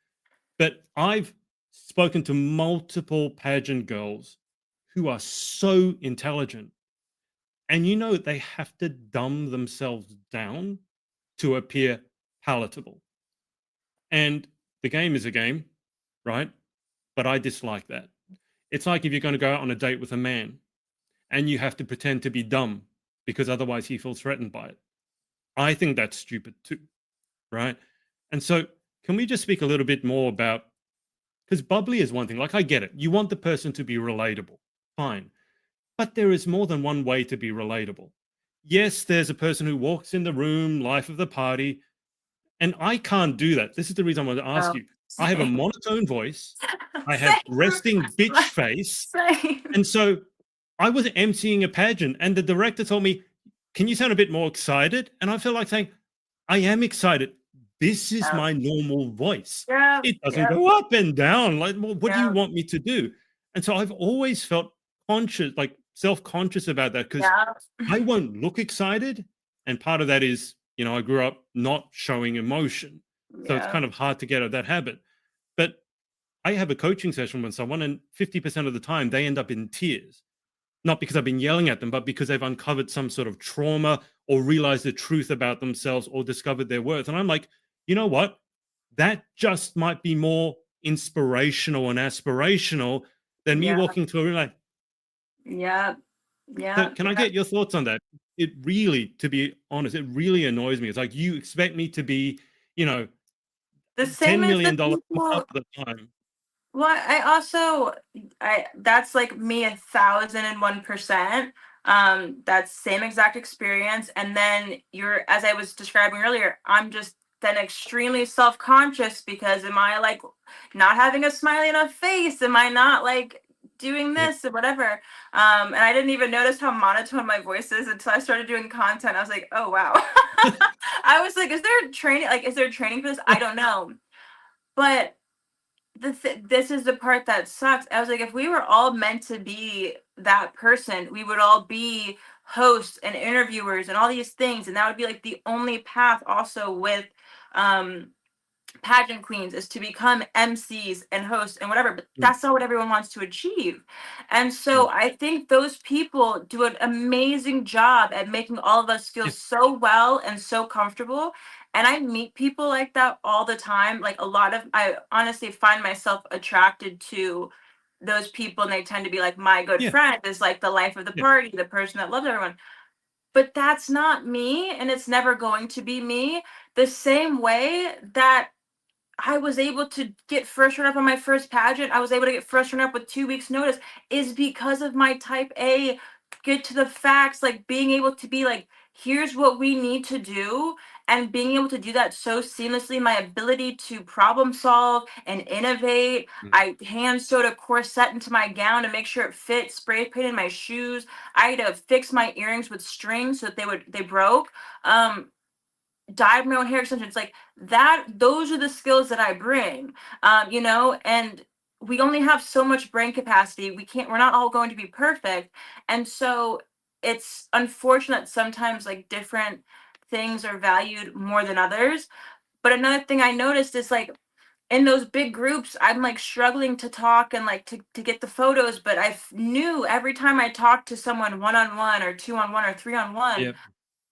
But I've spoken to multiple pageant girls who are so intelligent, and they have to dumb themselves down to appear palatable. And the game is a game, right? But I dislike that. It's like if you're going to go out on a date with a man and you have to pretend to be dumb because otherwise he feels threatened by it. I think that's stupid too, right? And so, can we just speak a little bit more about, because bubbly is one thing, like I get it. You want the person to be relatable, fine. But there is more than one way to be relatable. Yes, there's a person who walks in the room, life of the party, and I can't do that. This is the reason I want to ask Oh, you. I have a same. monotone voice, I have resting Same. bitch face, Same. and so I was emceeing a pageant, and the director told me, "Can you sound a bit more excited?" And I feel like saying, "I am excited. This is Yeah, my normal voice. yeah, It doesn't yeah, go up and down. Like, well, what do you yeah, want me to do?" And so I've always felt conscious, like self-conscious about that, because yeah, I won't look excited. And part of that is, I grew up not showing emotion. So it's yeah, kind of hard to get out of that habit. But I have a coaching session with someone, and 50% of the time they end up in tears, not because I've been yelling at them, but because they've uncovered some sort of trauma or realized the truth about themselves or discovered their worth. And I'm like, you know what? That just might be more inspirational and aspirational than me yeah, walking through a room like, yeah, so yeah, can I yeah. get your thoughts on that? It really, to be honest, it really annoys me. It's like you expect me to be, you know, The same $10 as the million half people. of the time. Well, I also, I that's like me 1,001%. That's same exact experience. And then as I was describing earlier, I'm just then extremely self-conscious because am I like not having a smiley enough face? Am I not like doing Yep. this or whatever? And I didn't even notice how monotone my voice is until I started doing content. I was like, oh wow. I was like, is there training? Like, is there training for this? I don't know. But this is the part that sucks. I was like, if we were all meant to be that person, we would all be hosts and interviewers and all these things, and that would be like the only path. Also, with um, pageant queens is to become MCs and hosts and whatever, but Mm, that's not what everyone wants to achieve. And mm, so I think those people do an amazing job at making all of us feel yeah, so well and so comfortable. And I meet people like that all the time. Like I honestly find myself attracted to those people, and they tend to be like my good yeah, friend is like the life of the yeah, party, the person that loves everyone. But that's not me, and it's never going to be me. The same way that I was able to get first runner up on my first pageant. I was able to get first runner up with 2 weeks notice is because of my type A, get to the facts, like being able to be like, here's what we need to do. And being able to do that so seamlessly, my ability to problem solve and innovate. mm, I hand sewed a corset into my gown to make sure it fit, spray painted my shoes. I had to fix my earrings with strings so that they broke. Dyed my own hair extensions like that. Those are the skills that I bring. And we only have so much brain capacity. We're not all going to be perfect. And so it's unfortunate sometimes like different things are valued more than others. But another thing I noticed is like in those big groups, I'm like struggling to talk and like to get the photos, but knew every time I talked to someone one on one or two on one or three on one, Yep.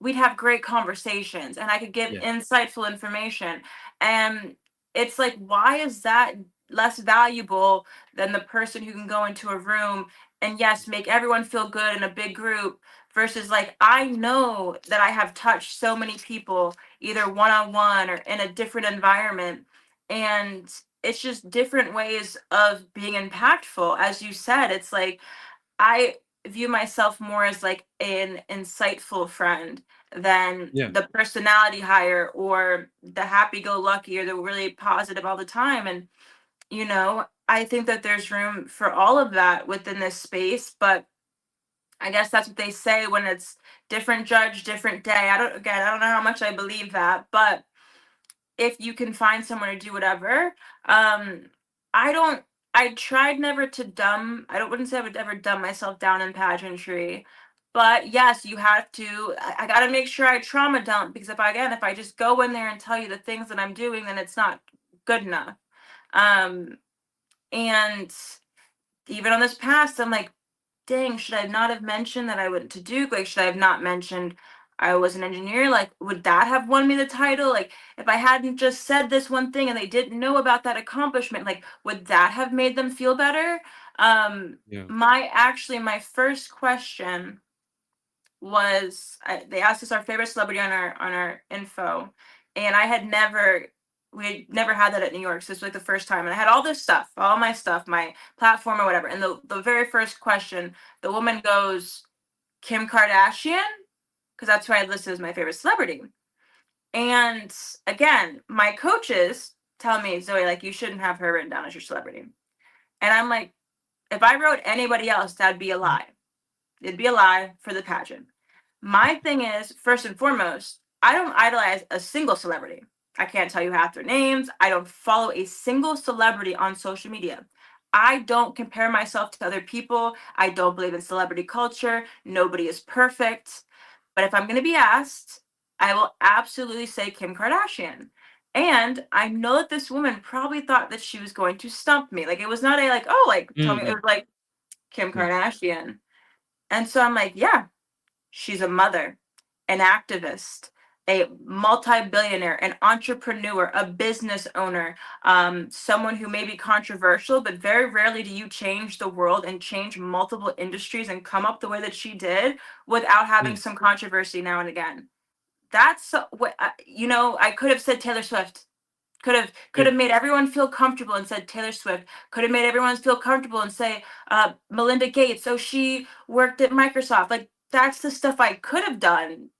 we'd have great conversations and I could give Yeah. insightful information. And it's like, why is that less valuable than the person who can go into a room and yes, make everyone feel good in a big group versus like, I know that I have touched so many people either one on one or in a different environment. And it's just different ways of being impactful. As you said, it's like, I view myself more as like an insightful friend than Yeah. the personality hire or the happy go lucky or the really positive all the time. And, I think that there's room for all of that within this space. But I guess that's what they say when it's different judge, different day. I don't know how much I believe that, but if you can find someone to do whatever. Um, I don't. I tried never to dumb. I don't wouldn't say I would ever dumb myself down in pageantry, but yes, you have to. I got to make sure I trauma dump because if I just go in there and tell you the things that I'm doing, then it's not good enough. Um, and even on this past, I'm like, dang, should I not have mentioned that I went to Duke? Like, should I have not mentioned I was an engineer? Like, would that have won me the title? Like, if I hadn't just said this one thing and they didn't know about that accomplishment, like, would that have made them feel better? Um, Yeah. my first question was they asked us our favorite celebrity on our info, and we had never had that at New York, so this was like the first time, and I had all this stuff, all my stuff, my platform or whatever, and the very first question, the woman goes, Kim Kardashian, because that's who I had listed as my favorite celebrity, and again, my coaches tell me, Zoe, like you shouldn't have her written down as your celebrity, and I'm like, if I wrote anybody else, that'd be a lie. It'd be a lie for the pageant. My thing is, first and foremost, I don't idolize a single celebrity. I can't tell you half their names. I don't follow a single celebrity on social media. I don't compare myself to other people. I don't believe in celebrity culture. Nobody is perfect. But if I'm going to be asked, I will absolutely say Kim Kardashian. And I know that this woman probably thought that she was going to stump me. Like it was not a like, oh, like tell me. It Mm-hmm. was like Kim Yeah. Kardashian. And so I'm like, yeah, she's a mother, an activist, a multi-billionaire, an entrepreneur, a business owner, someone who may be controversial, but very rarely do you change the world and change multiple industries and come up the way that she did without having Mm. some controversy now and again. That's what I could have said Taylor Swift. Could Yeah. have made everyone feel comfortable and said Taylor Swift. Could have made everyone feel comfortable and say Melinda Gates. So she worked at Microsoft. Like that's the stuff I could have done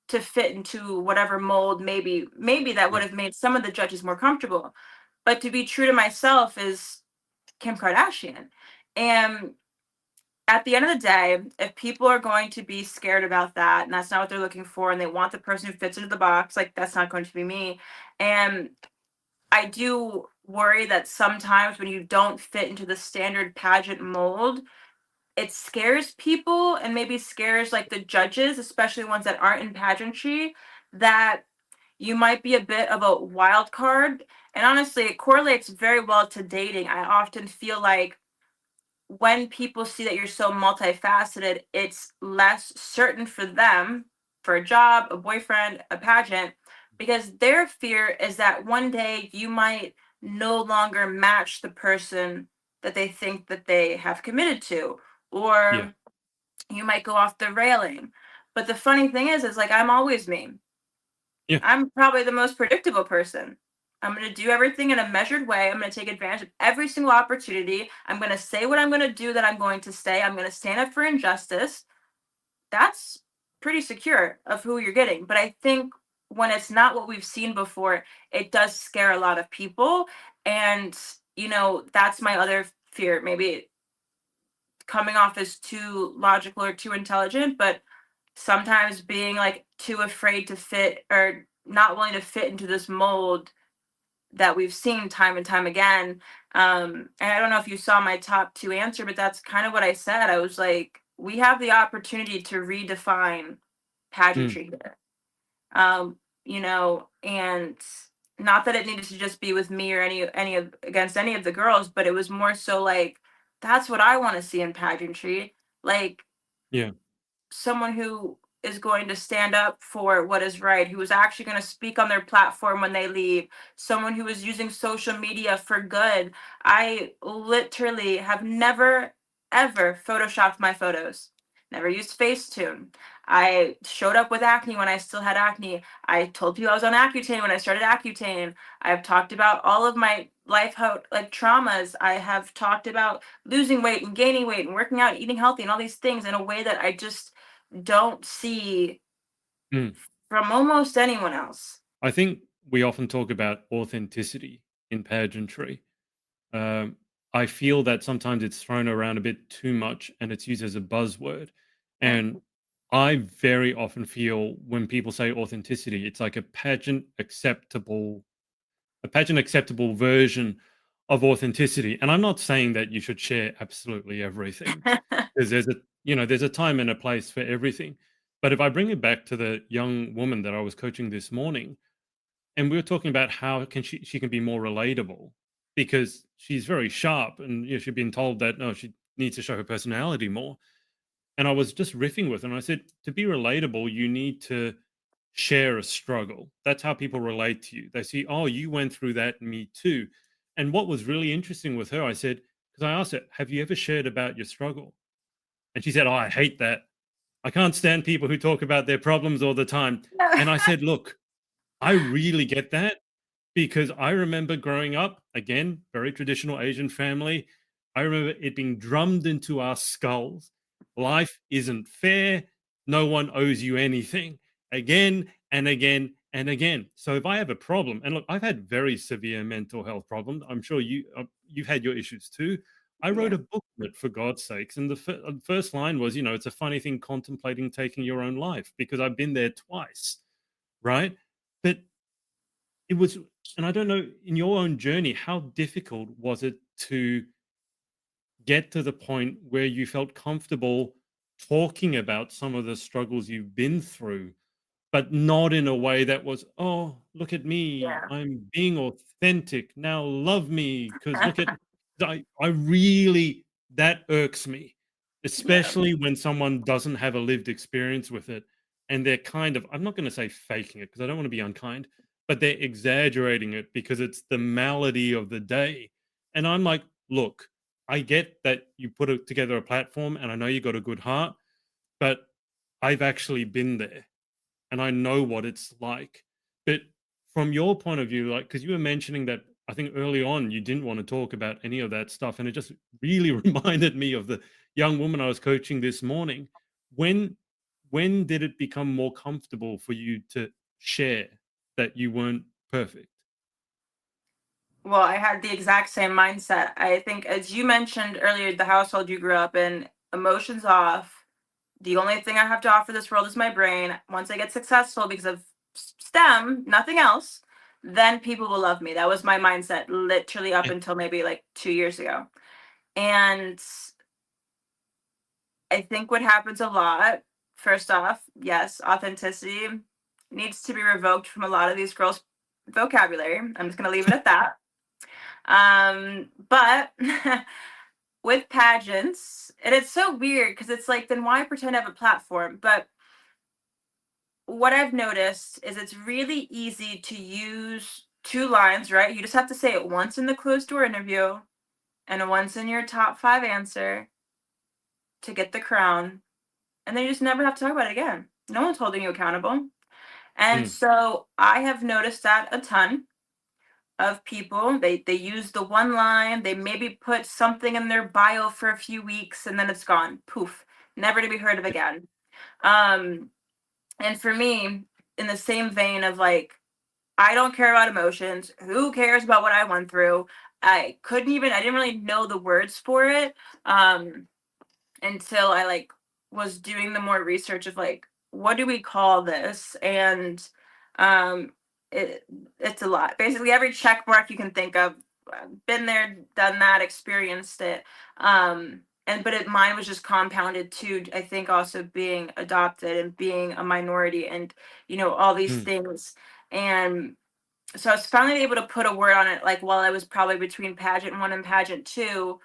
to fit into whatever mold. Maybe that would Yeah. have made some of the judges more comfortable. But to be true to myself is Kim Kardashian. And at the end of the day, if people are going to be scared about that and that's not what they're looking for and they want the person who fits into the box, like that's not going to be me. And I do worry that sometimes when you don't fit into the standard pageant mold, it scares people and maybe scares like the judges, especially ones that aren't in pageantry, that you might be a bit of a wild card. And honestly, it correlates very well to dating. I often feel like when people see that you're so multifaceted, it's less certain for them for a job, a boyfriend, a pageant, because their fear is that one day you might no longer match the person that they think that they have committed to, Yeah. or you might go off the railing. But the funny thing is like I'm always me. Yeah. I'm probably the most predictable person. I'm going to do everything in a measured way. I'm going to take advantage of every single opportunity. I'm going to say what I'm going to do that I'm going to say. I'm going to stand up for injustice. That's pretty secure of who you're getting. But I think when it's not what we've seen before, it does scare a lot of people. And, that's my other fear. Maybe coming off as too logical or too intelligent, but sometimes being like too afraid to fit or not willing to fit into this mold that we've seen time and time again. And I don't know if you saw my top two answer, but that's kind of what I said. I was like, we have the opportunity to redefine Mm. pageantry here. You know, and not that it needed to just be with me or any of against any of the girls, but it was more so like that's what I want to see in pageantry. Like Yeah. someone who is going to stand up for what is right, who is actually going to speak on their platform when they leave, someone who is using social media for good. I literally have never, ever photoshopped my photos, never used Facetune. I showed up with acne when I still had acne. I told people I was on Accutane when I started Accutane. I've talked about all of my life like traumas. I have talked about losing weight and gaining weight and working out, eating healthy, and all these things in a way that I just don't see Mm. from almost anyone else. I think we often talk about authenticity in pageantry. Um, I feel that sometimes it's thrown around a bit too much and it's used as a buzzword. Yeah. And I very often feel when people say authenticity, it's like a pageant acceptable version of authenticity. And I'm not saying that you should share absolutely everything, because there's a time and a place for everything. But if I bring it back to the young woman that I was coaching this morning, and we were talking about how can she can be more relatable because she's very sharp, and she's been told that no, she needs to show her personality more. And I was just riffing with her, and I said, to be relatable, you need to share a struggle. That's how people relate to you. They see, oh, you went through that, me too. And what was really interesting with her, I said, because I asked her, have you ever shared about your struggle? And she said, oh, I hate that. I can't stand people who talk about their problems all the time. And I said, look, I really get that, because I remember growing up, again, very traditional Asian family. I remember it being drummed into our skulls. Life isn't fair. No one owes you anything, again and again and again. So if I have a problem, and look, I've had very severe mental health problems. I'm sure you've had your issues too. I wrote Yeah. a book on it, for God's sakes, and the first line was, it's a funny thing contemplating taking your own life, because I've been there twice, right? But it was, and I don't know, in your own journey, how difficult was it to get to the point where you felt comfortable talking about some of the struggles you've been through, but not in a way that was, "Oh, look at me. Yeah. I'm being authentic. Now love me, because look at." I really, that irks me, Yeah. especially when someone doesn't have a lived experience with it, and they're kind of, I'm not gonna say faking it, because I don't wanna be unkind, but they're exaggerating it because it's the malady of the day. And I'm like, "Look, I get that you put it together a platform, and I know you got a good heart, but I've actually been there and I know what it's like." But from your point of view, like, because you were mentioning that I think early on you didn't want to talk about any of that stuff, and it just really reminded me of the young woman I was coaching this morning. When when did it become more comfortable for you to share that you weren't perfect? Well, I had the exact same mindset. I think, as you mentioned earlier, the household you grew up in, emotions off. The only thing I have to offer this world is my brain. Once I get successful because of STEM, nothing else, then people will love me. That was my mindset literally up Yeah. until maybe like 2 years ago. And I think what happens a lot, first off, yes, authenticity needs to be revoked from a lot of these girls' vocabulary. I'm just going to leave it at that. But with pageants, and it's so weird because it's like, then why pretend to have a platform? But what I've noticed is it's really easy to use two lines, right? You just have to say it once in the closed door interview and once in your top five answer to get the crown. And then you just never have to talk about it again. No one's holding you accountable. And Mm. so I have noticed that a ton of people, they use the one line, they maybe put something in their bio for a few weeks and then it's gone. Poof. Never to be heard of Yeah. again. Um and for me, in the same vein of like, I don't care about emotions. Who cares about what I went through? I didn't really know the words for it. Until I like was doing the more research of like what do we call this, and um it it's a lot. Basically every check mark you can think of, been there, done that, experienced it. um Mine was just compounded too, I think, also being adopted and being a minority and all these Mm. things. And so I was finally able to put a word on it, like while I was probably between pageant one and pageant two.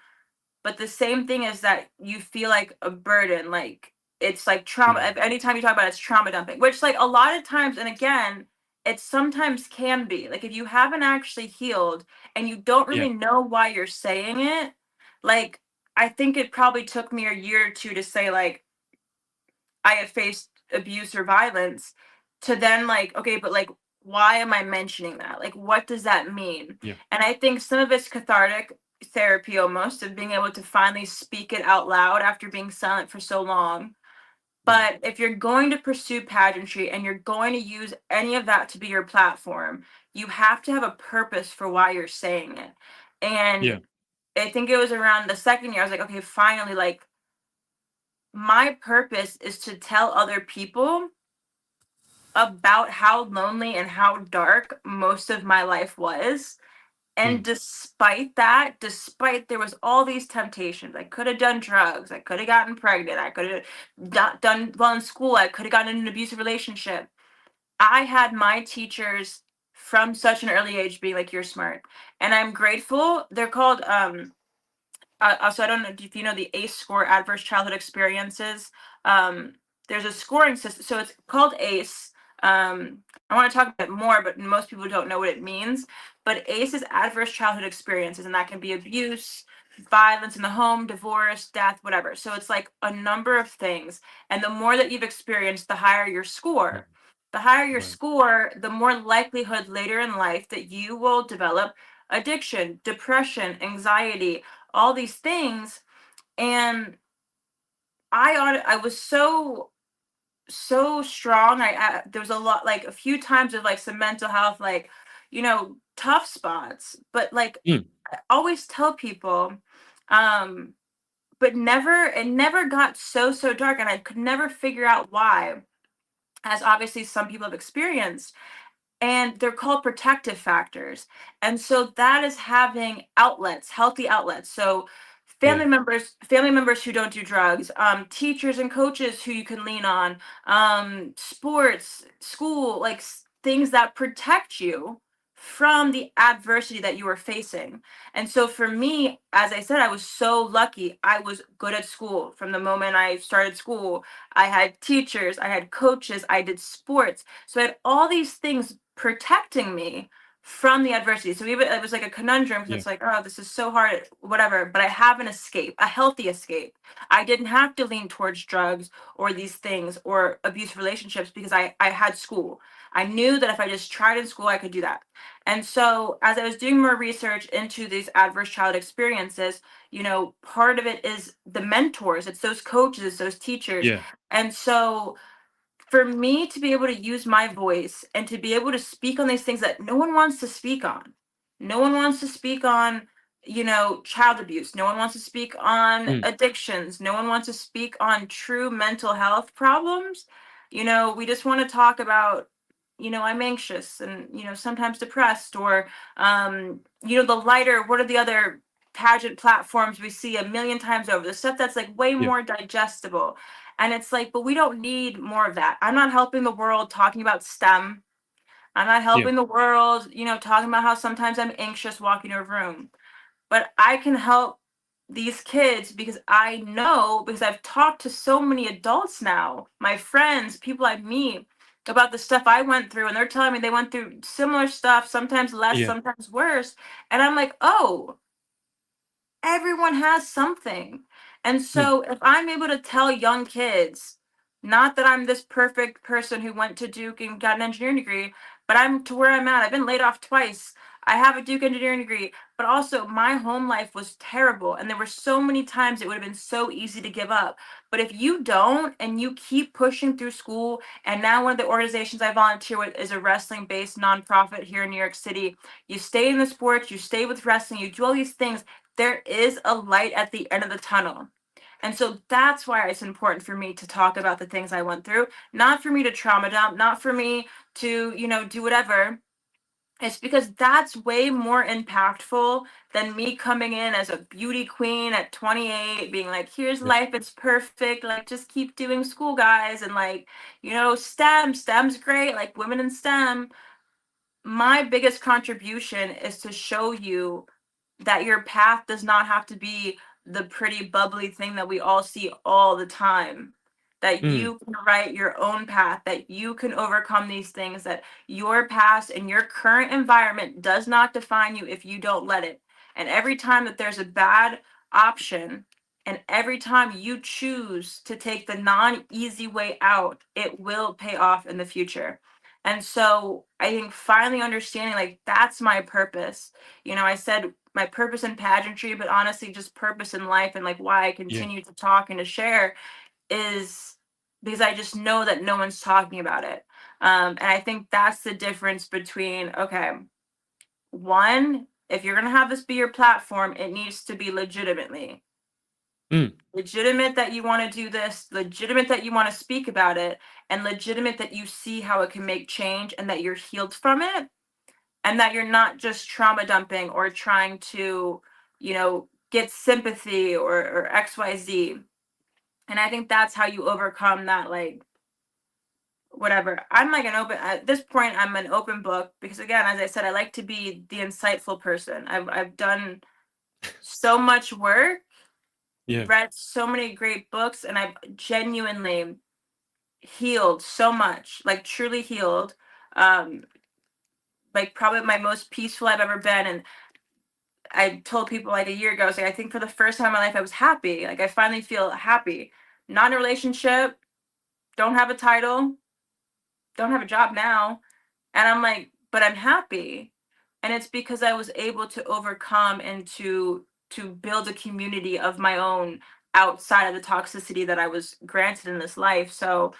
But the same thing is that you feel like a burden, like it's like trauma. Mm. Anytime you talk about it, it's trauma dumping, which like a lot of times, and again, it sometimes can be like if you haven't actually healed and you don't Yeah. really know why you're saying it. Like I think it probably took me a year or two to say like I have faced abuse or violence, to then like, okay, but like, why am I mentioning that? Like, what does that mean? Yeah. And I think some of it's cathartic therapy almost, of being able to finally speak it out loud after being silent for so long. Mm. But if you're going to pursue pageantry and you're going to use any of that to be your platform, you have to have a purpose for why you're saying it. And Yeah. I think it was around the second year, I was like, okay, finally, like, my purpose is to tell other people about how lonely and how dark most of my life was. And Mm. despite that, despite there was all these temptations, I could have done drugs, I could have gotten pregnant, I could have done well in school, I could have gotten in an abusive relationship. I had my teachers from such an early age being like, "You're smart," and I'm grateful. They're called also, I don't know if you know the ACE score, adverse childhood experiences. Um, there's a scoring system, so it's called ACE. I want to talk about it more, but most people don't know what it means. But ACE is adverse childhood experiences, and that can be abuse, violence in the home, divorce, death, whatever. So it's like a number of things. And the more that you've experienced, the higher your Mm. score. The higher your Right. score, the more likelihood later in life that you will develop addiction, depression, anxiety, all these things. And I was so strong. There was a lot, like a few times of like some mental health, like tough spots, but like Mm. I always tell people, um but never, it never got so dark, and I could never figure out why, as obviously some people have experienced. And they're called protective factors. And so that is having outlets, healthy outlets. So Yeah. family members who don't do drugs, teachers and coaches who you can lean on, sports, school, like things that protect you from the adversity that you are facing. And so for me, as I said, I was so lucky. I was good at school from the moment I started school. I had teachers, I had coaches, I did sports. So I had all these things protecting me from the adversity. So even it was like a conundrum, because Yeah. it's like, oh, this is so hard, whatever. But I have an escape, a healthy escape. I didn't have to lean towards drugs or these things or abuse relationships, because I had school. I knew that if I just tried in school, I could do that. And so as I was doing more research into these adverse child experiences, part of it is the mentors, it's those coaches, it's those teachers. Yeah. And so for me to be able to use my voice and to be able to speak on these things that no one wants to speak on. No one wants to speak on, child abuse. No one wants to speak on Mm. addictions. No one wants to speak on true mental health problems. We just want to talk about, I'm anxious and, sometimes depressed, or, the lighter, what are the other pageant platforms we see a million times over? The stuff that's like way Yeah. more digestible. And it's like, but we don't need more of that. I'm not helping the world talking about STEM. I'm not Yeah. helping the world, talking about how sometimes I'm anxious walking in a room. But I can help these kids because I know, because I've talked to so many adults now, my friends, people I meet, about the stuff I went through. And they're telling me they went through similar stuff, sometimes less, Yeah. sometimes worse. And I'm like, oh, everyone has something. And Mm. so if I'm able to tell young kids, not that I'm this perfect person who went to Duke and got an engineering degree, but I'm to where I'm at. I've been laid off twice. I have a Duke engineering degree, but also my home life was terrible. And there were so many times it would have been so easy to give up. But if you don't and you keep pushing through school, and now one of the organizations I volunteer with is a wrestling based nonprofit here in New York City, you stay in the sports, you stay with wrestling, you do all these things, there is a light at the end of the tunnel. And so that's why it's important for me to talk about the things I went through, not for me to trauma dump, not for me to, do whatever. It's because that's way more impactful than me coming in as a beauty queen at 28, being like, here's Yeah. life, it's perfect. Like, just keep doing school, guys. And like, STEM's great, like women in STEM. My biggest contribution is to show you that your path does not have to be the pretty bubbly thing that we all see all the time. That Mm, you can write your own path, that you can overcome these things, that your past and your current environment does not define you if you don't let it. And every time that there's a bad option, and every time you choose to take the non easy way out, it will pay off in the future. And so I think finally understanding like that's my purpose. I said my purpose in pageantry, but honestly, just purpose in life and like why I yeah. continue to talk and to share is because I just know that no one's talking about it. And I think that's the difference between, okay, one, if you're going to have this be your platform, it needs to be legitimately Mm, legitimate that you want to do this, legitimate that you want to speak about it, and legitimate that you see how it can make change and that you're healed from it and that you're not just trauma dumping or trying to, get sympathy or XYZ. And I think that's how you overcome that, like, whatever. I'm like at this point, I'm an open book because, again, as I said, I like to be the insightful person. I've done so much work, yeah. read so many great books, and I've genuinely healed so much, like, truly healed. Um, like, probably my most peaceful I've ever been. And I told people like a year ago, I was like, I think for the first time in my life, I was happy. Like, I finally feel happy. Not in a relationship, don't have a title, don't have a job now. And I'm like, but I'm happy. And it's because I was able to overcome and to build a community of my own outside of the toxicity that I was granted in this life. So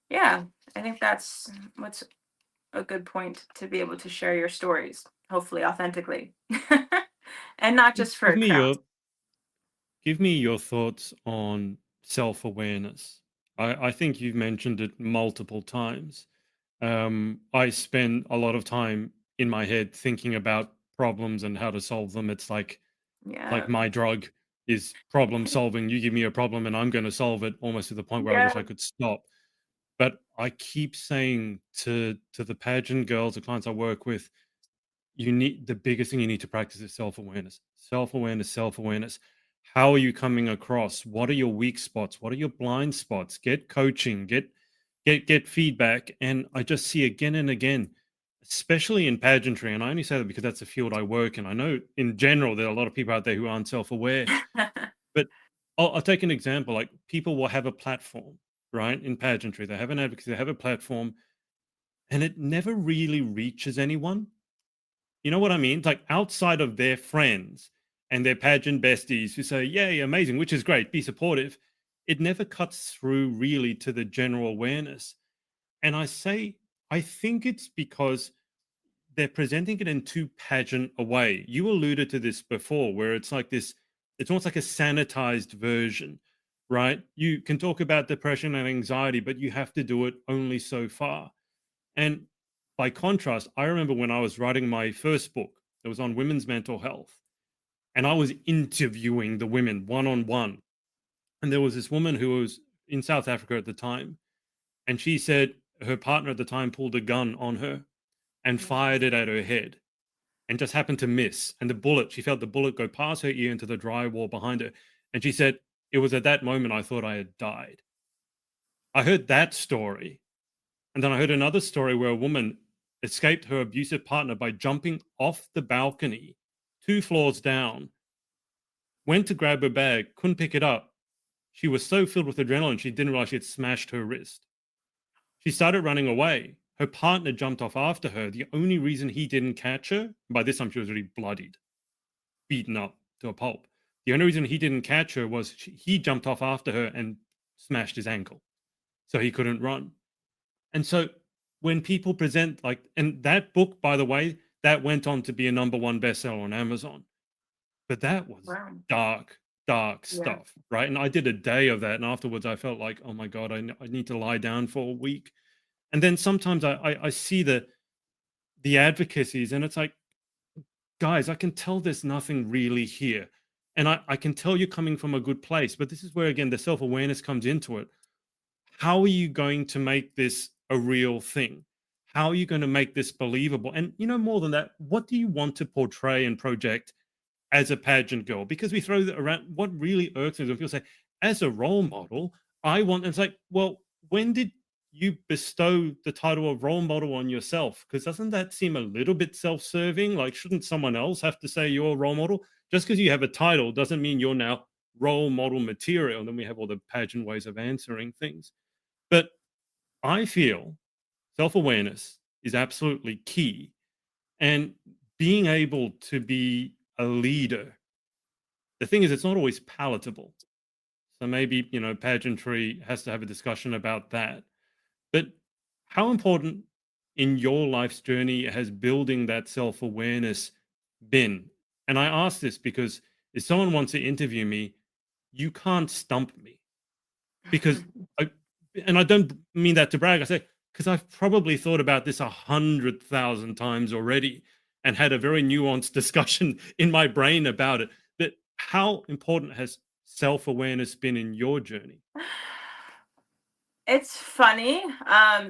yeah, I think that's what's a good point to be able to share your stories, hopefully authentically. And not Give just for give a me crowd. your thoughts on self-awareness. I think you've mentioned it multiple times. I spend a lot of time in my head thinking about problems and how to solve them. It's like Yeah. my drug is problem solving. You give me a problem and I'm going to solve it, almost to the point where I wish I Yeah. could stop. But I keep saying to the pageant girls, the clients I work with, the biggest thing you need to practice is self-awareness. Self-awareness, self-awareness. How are you coming across? What are your weak spots? What are your blind spots? Get coaching, get feedback. And I just see again and again, especially in pageantry, and I only say that because that's the field I work in. I know in general there are a lot of people out there who aren't self-aware, but I'll take an example. Like, people will have a platform, right? In pageantry, they have an advocacy, they have a platform, and it never really reaches anyone. You know what I mean? Like, outside of their friends and their pageant besties who say, "Yay, amazing," which is great, be supportive. It never cuts through really to the general awareness. And I think it's because they're presenting it in too pageant a way. You alluded to this before, where it's like this, it's almost like a sanitized version, right? You can talk about depression and anxiety, but you have to do it only so far. And by contrast, I remember when I was writing my first book that was on women's mental health, and I was interviewing the women one on one. And there was this woman who was in South Africa at the time, and she said her partner at the time pulled a gun on her and fired it at her head and just happened to miss. And she felt the bullet go past her ear into the drywall behind her. And she said, "It was at that moment I thought I had died." I heard that story. And then I heard another story where a woman escaped her abusive partner by jumping off the balcony 2 floors down, went to grab her bag, couldn't pick it up. She was so filled with adrenaline, she didn't realize she had smashed her wrist. She started running away. Her partner jumped off after her. The only reason he didn't catch her, by this time she was already bloodied, beaten up to a pulp. The only reason he didn't catch her was he jumped off after her and smashed his ankle. So he couldn't run. And so when people present, like, and that book, by the way, that went on to be a #1 bestseller on Amazon. But that was Wow. dark, dark Yeah. stuff, right? And I did a day of that, and afterwards I felt like, oh my God, I need to lie down for a week. And then sometimes I see the advocacies, and it's like, guys, I can tell there's nothing really here. And I can tell you're coming from a good place, but this is where, again, the self awareness comes into it. How are you going to make this a real thing? How are you going to make this believable? And, more than that, what do you want to portray and project as a pageant girl? Because we throw that around. What really irks me is when people say, as a role model, I want, and it's like, well, when did you bestow the title of role model on yourself? Because doesn't that seem a little bit self-serving? Like, shouldn't someone else have to say you're a role model? Just because you have a title doesn't mean you're now role model material. And then we have all the pageant ways of answering things. But I feel self-awareness is absolutely key, and being able to be a leader. The thing is, it's not always palatable. So maybe, pageantry has to have a discussion about that. But how important in your life's journey has building that self awareness been? And I ask this because if someone wants to interview me, you can't stump me, because I, and I don't mean that to brag. I say, because I've probably thought about this 100,000 times already and had a very nuanced discussion in my brain about it. That how important has self awareness been in your journey? It's funny.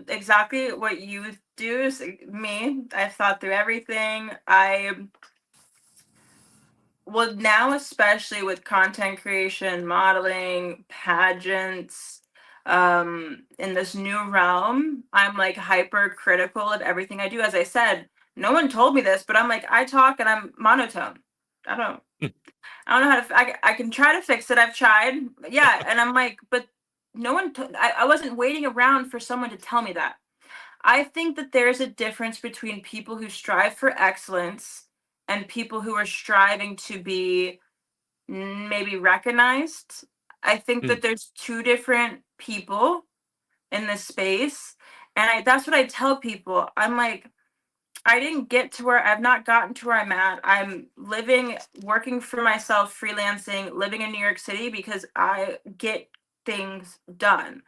Exactly what you do is me. I've thought through everything. Well, now, especially with content creation, modeling, pageants, in this new realm, I'm like hyper critical of everything I do. As I said, no one told me this, but I'm like, I talk and I'm monotone. I don't, I don't know how to, I can try to fix it. I've tried. Yeah. And I'm like, but no one, I wasn't waiting around for someone to tell me that. I think that there's a difference between people who strive for excellence and people who are striving to be maybe recognized. I think Mm, that there's two different people in this space. And that's what I tell people. I'm like, I didn't get to where I've not gotten to where I'm at. I'm living, working for myself, freelancing, living in New York City because I get things done.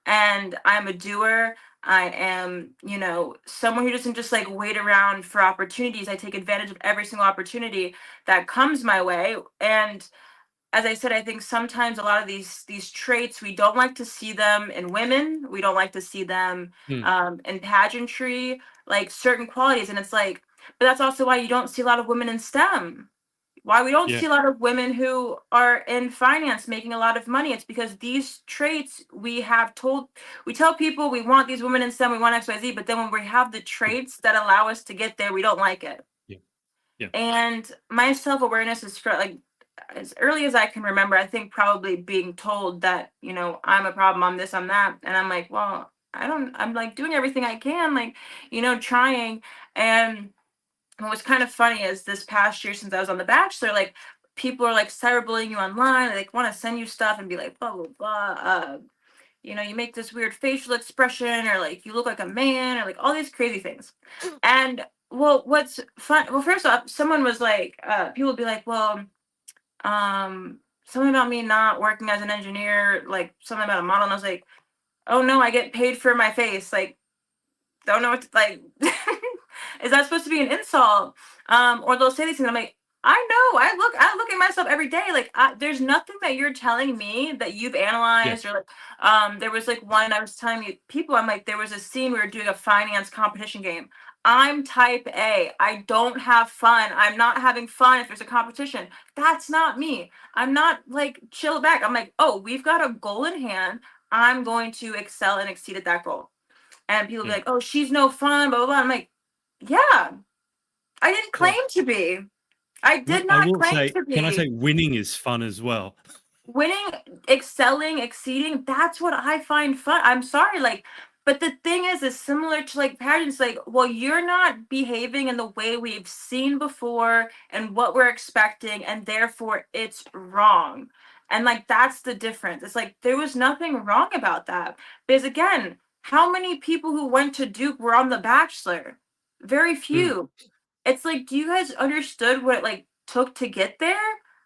And I'm a doer. I am, someone who doesn't just like wait around for opportunities. I take advantage of every single opportunity that comes my way. And as I said, I think sometimes a lot of these traits we don't like to see them in women. We don't like to see them mm, in pageantry, like certain qualities. And it's like, but that's also why you don't see a lot of women in STEM. Why we don't yeah. see a lot of women who are in finance making a lot of money. It's because these traits we tell people we want these women in STEM, we want XYZ, but then when we have the Mm, traits that allow us to get there, we don't like it. yeah. Yeah. And my self-awareness is for like as early as I can remember, I think probably being told that, I'm a problem, I'm this, I'm that. And I'm like, well, I'm like doing everything I can, like, trying. And what was kind of funny is this past year since I was on The Bachelor, like people are like cyberbullying you online, they like want to send you stuff and be like, blah, blah, blah. You make this weird facial expression, or like you look like a man, or like all these crazy things. And well, what's fun? Well, first off, someone was like, people would be like, well, something about me not working as an engineer, like something about a model. And I was like, oh no, I get paid for my face. Like, don't know what to, like, is that supposed to be an insult? Or they'll say these things. I'm like, I know, I look at myself every day. Like, there's nothing that you're telling me that you've Yeah. analyzed, or like, there was like one I was telling you people. I'm like, there was a scene we were doing a finance competition game. I'm type A. I don't have fun. I'm not having fun if there's a competition. That's not me. I'm not like chill back. I'm like, oh, we've got a goal in hand. I'm going to excel and exceed at that goal. And people be Yeah. like, "Oh, she's no fun." Blah blah blah. I'm like, "Yeah, I didn't Well, claim to be. I did I not will claim say, to can I be." say winning is fun as well? Winning, excelling, exceeding, that's what I find fun. I'm sorry, like, but the thing is similar to like pageants, like, well, you're not behaving in the way we've seen before and what we're expecting, and therefore it's wrong. And like that's the difference. It's like there was nothing wrong about that. Because again, how many people who went to Duke were on The Bachelor? Very Mm, few. It's like, do you guys understood what it like took to get there?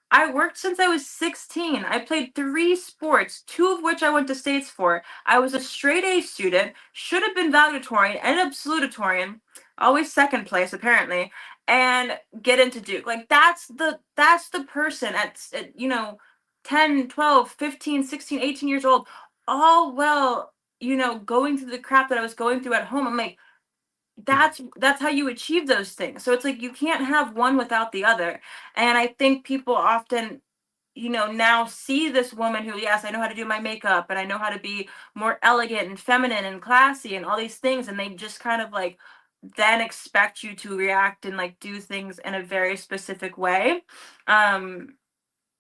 I worked since I was 16. I played 3 sports, 2 of which I went to states for. I was a straight A student, should have been valedictorian, ended up salutatorian. always second place apparently, and get into Duke. Like that's the person at 10, 12, 15, 16, 18 years old, all well, going through the crap that I was going through at home. I'm like, Mm. that's how you achieve those things. So it's like you can't have one without the other. And I think people often now see this woman who, yes, I know how to do my makeup and I know how to be more elegant and feminine and classy and all these things. And they just kind of like then expect you to react and like do things in a very specific way. Um,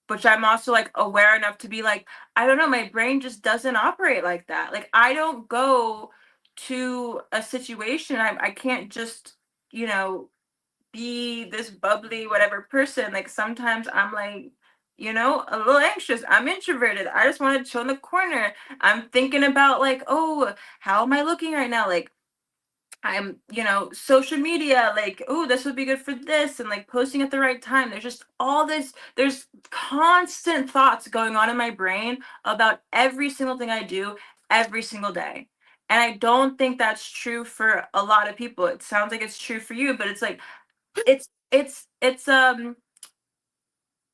which I'm also like aware enough to be like, I don't know, my brain just doesn't operate like that. Like I don't go to a situation, I can't just, you know, be this bubbly whatever person. Like sometimes I'm like, a little anxious. I'm introverted. I just want to chill in the corner. I'm thinking about like, oh, how am I looking right now? Like I'm, social media, like, oh, this would be good for this, and like posting at the right time. There's just all this, there's constant thoughts going on in my brain about every single thing I do every single day. And I don't think that's true for a lot of people. It sounds like it's true for you, but it's like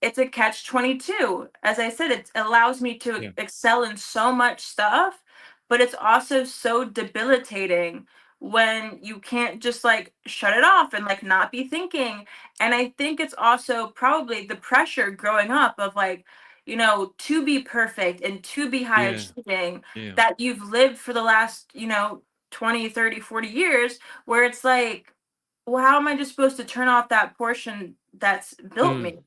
it's a catch 22. As I said, it allows me to Yeah. excel in so much stuff, but it's also so debilitating when you can't just like shut it off and like not be thinking. And I think it's also probably the pressure growing up of like, to be perfect and to be high Yeah. achieving Yeah. that you've lived for the last, 20, 30, 40 years, where it's like, well, how am I just supposed to turn off that portion that's built Mm. me?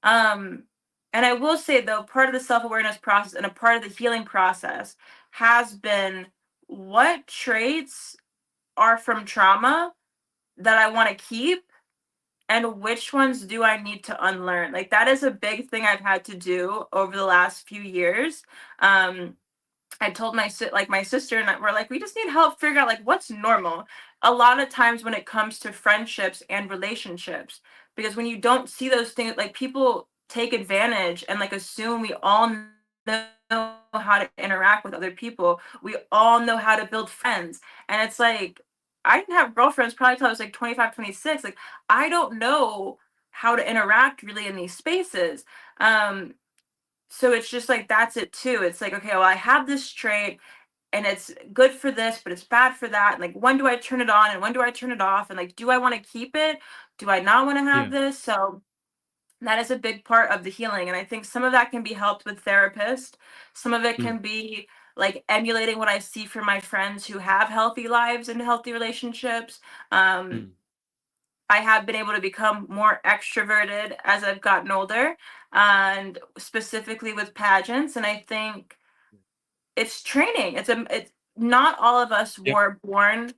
Um, and I will say though, part of the self-awareness process and a part of the healing process has been what traits are from trauma that I want to keep and which ones do I need to unlearn? Like that is a big thing I've had to do over the last few years. Um, I told my sister and we're like, we just need help figure out like what's normal. A lot of times when it comes to friendships and relationships, because when you don't see those things, like people take advantage and like assume we all know how to interact with other people. We all know how to build friends. And it's like, I didn't have girlfriends probably till I was like 25, 26. Like I don't know how to interact really in these spaces. So it's just like that's it too. It's like, okay, well, I have this trait and it's good for this, but it's bad for that. And like, when do I turn it on and when do I turn it off? And like, do I want to keep it? Do I not want to have Yeah. this? So that is a big part of the healing. And I think some of that can be helped with therapists. Some of it Mm. can be like emulating what I see from my friends who have healthy lives and healthy relationships. Um, Mm. I have been able to become more extroverted as I've gotten older, and specifically with pageants. And I think it's training. It's not all of us Yep. were born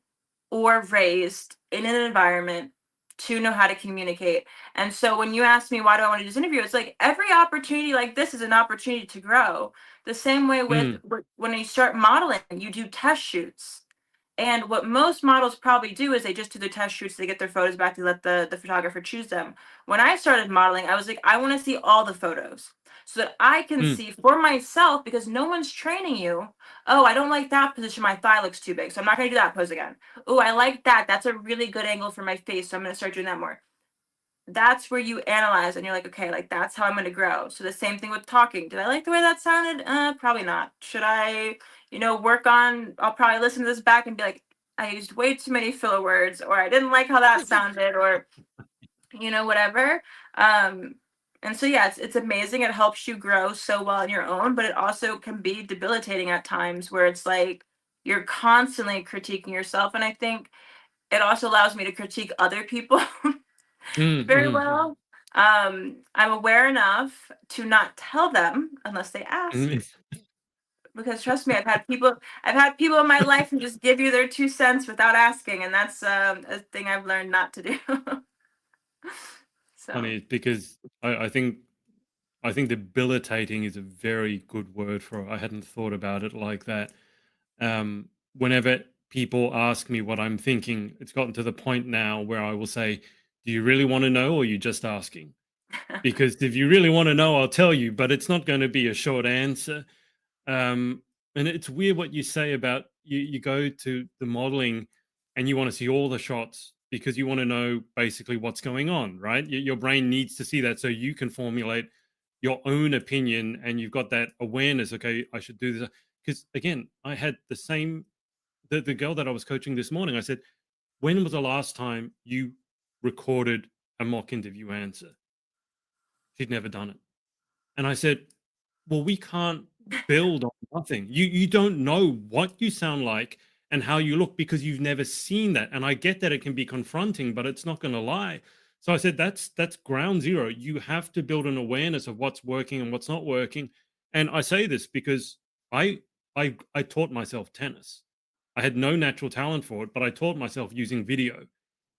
or raised in an environment to know how to communicate. And so when you ask me why do I want to do this interview, it's like every opportunity like this is an opportunity to grow. The same way with Mm. when you start modeling, you do test shoots. And what most models probably do is they just do their test shoots, they get their photos back, they let the photographer choose them. When I started modeling, I was like, I want to see all the photos so that I can Mm. see for myself because no one's training you. Oh, I don't like that position. My thigh looks too big. So I'm not going to do that pose again. Oh, I like that. That's a really good angle for my face. So I'm going to start doing that more. That's where you analyze and you're like, okay, like that's how I'm going to grow. So the same thing with talking. Did I like the way that sounded? Probably not. Should I, work on, I'll probably listen to this back and be like, I used way too many filler words, or I didn't like how that sounded, or, whatever. Um, and so, yeah, it's amazing. It helps you grow so well on your own, but it also can be debilitating at times where it's like you're constantly critiquing yourself. And I think it also allows me to critique other people Mm. very Mm. well. I'm aware enough to not tell them unless they ask, Mm. because trust me, I've had people in my life who just give you their 2 cents without asking, and that's a thing I've learned not to do. So Funny because I think debilitating is a very good word for it. I hadn't thought about it like that. Whenever people ask me what I'm thinking, it's gotten to the point now where I will say, "Do you really want to know, or are you just asking?" Because if you really want to know, I'll tell you, but it's not going to be a short answer. Um, and it's weird what you say about you go to the modeling. and you want to see all the shots because you want to know basically what's going on, right? Your brain needs to see that so you can formulate your own opinion, and you've got that awareness. Okay, I should do this because again, I had the same the girl that I was coaching this morning. I said, when was the last time you recorded a mock interview answer? She'd never done it. And I said, well, we can't build on nothing. You don't know what you sound like and how you look because you've never seen that. And I get that it can be confronting, but it's not going to lie. So I said that's ground zero. You have to build an awareness of what's working and what's not working. And I say this because I taught myself tennis. I had no natural talent for it, but I taught myself using video,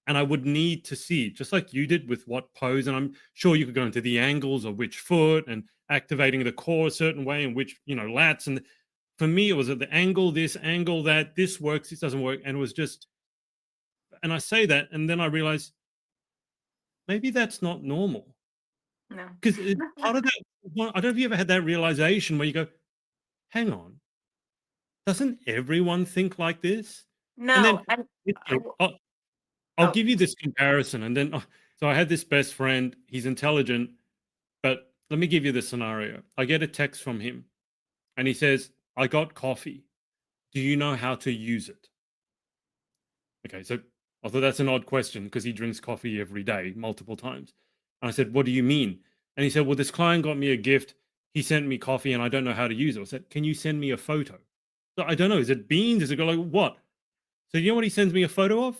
and I would need to see, just like you did with what pose. And I'm sure you could go into the angles of which foot and activating the core a certain way and which, lats. And for me, it was at the angle, this angle, that this works, this doesn't work. And it was just, and I say that, and then I realize maybe that's not normal. No. Because part of that, well, I don't know if you ever had that realization where you go, hang on, doesn't everyone think like this? And then, No. And I'll oh, give you this comparison. And then, so I had this best friend, he's intelligent. But let me give you the scenario. I get a text from him and he says, I got coffee. Do you know how to use it? Okay, so I thought that's an odd question because he drinks coffee every day, multiple times. And I said, what do you mean? And he said, well, this client got me a gift. He sent me coffee and I don't know how to use it. I said, can you send me a photo? So I don't know. Is it beans? Is it like what? So you know what he sends me a photo of?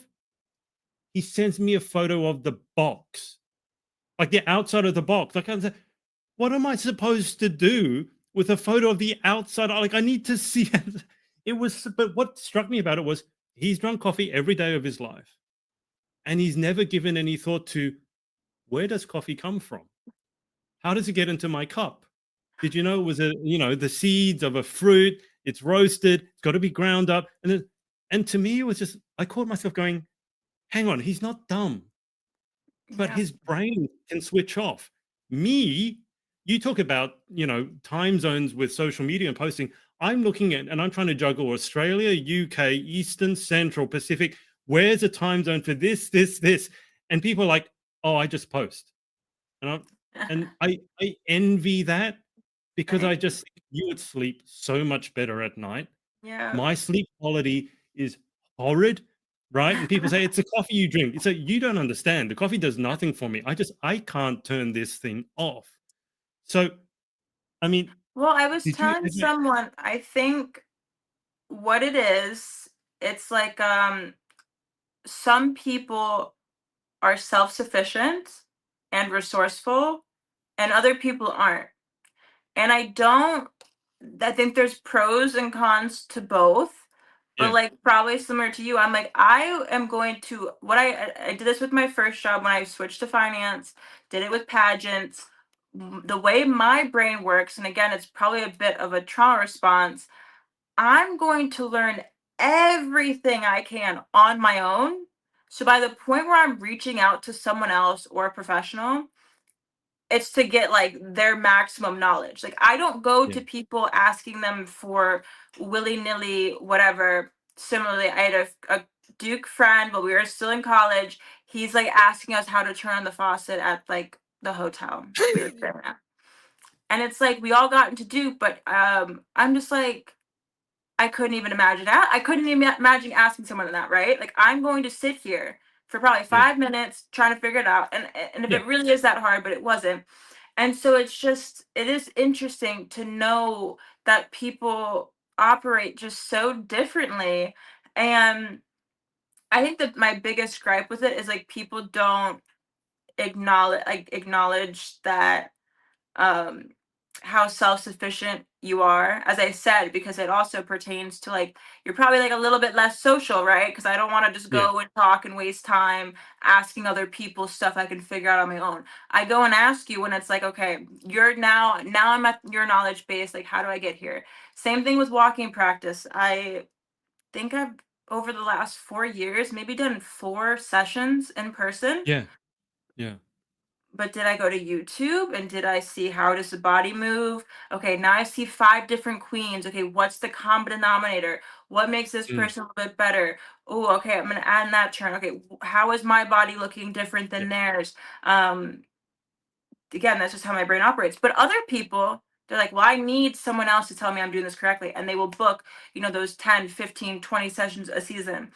He sends me a photo of the box, like the outside of the box. Like I said, what am I supposed to do with a photo of the outside? Like, I need to see it. It was, but what struck me about it was he's drunk coffee every day of his life, and he's never given any thought to where does coffee come from? How does it get into my cup? Did you know it was the seeds of a fruit? It's roasted. It's got to be ground up, and to me, it was just I caught myself going, "Hang on, he's not dumb, but yeah. his brain can switch off." Me, you talk about, time zones with social media and posting. I'm looking at and I'm trying to juggle Australia, UK, Eastern, Central, Pacific. Where's a time zone for this, this, this? And people are like, oh, I just post. And I envy that because Right. I just think you would sleep so much better at night. Yeah. My sleep quality is horrid, right? And people say it's the coffee you drink. It's like you don't understand. The coffee does nothing for me. I can't turn this thing off. So, I mean, Well, I was did you telling ever? someone, I think what it is, it's like some people are self-sufficient and resourceful and other people aren't. And I think there's pros and cons to both. But Yeah, like probably similar to you, I'm like, I am going to what I did this with my first job when I switched to finance, did it with pageants. The way my brain works, and again, it's probably a bit of a trauma response, I'm going to learn everything I can on my own. So by the point where I'm reaching out to someone else or a professional, it's to get like their maximum knowledge. Like I don't go yeah. to people asking them for willy-nilly whatever. Similarly, I had a Duke friend, but we were still in college. He's like asking us how to turn on the faucet at like the hotel we were staying at. And it's like we all got into Duke, but I'm just like I couldn't even imagine that. I couldn't even imagine asking someone that, right? Like I'm going to sit here for probably Yeah, 5 minutes trying to figure it out. And if yeah, it really is that hard, but it wasn't. And so it is interesting to know that people operate just so differently. And I think that my biggest gripe with it is like people don't acknowledge that um how self-sufficient you are, as I said, because it also pertains to like you're probably like a little bit less social, right? Because I don't want to just yeah, go and talk and waste time asking other people stuff I can figure out on my own. I go and ask you when it's like, okay, you're now I'm at your knowledge base, like how do I get here? Same thing with walking practice. I think I've over the last 4 years maybe done 4 sessions in person. yeah, yeah, But did I go to YouTube and did I see how does the body move? Okay, now I see 5 different queens. Okay, what's the common denominator? What makes this Mm, person a little bit better? Oh, okay, I'm gonna add in that turn. Okay, how is my body looking different yeah. than theirs? Um, Again, that's just how my brain operates. But other people, they're like, well, I need someone else to tell me I'm doing this correctly. And they will book, those 10, 15, 20 sessions a season.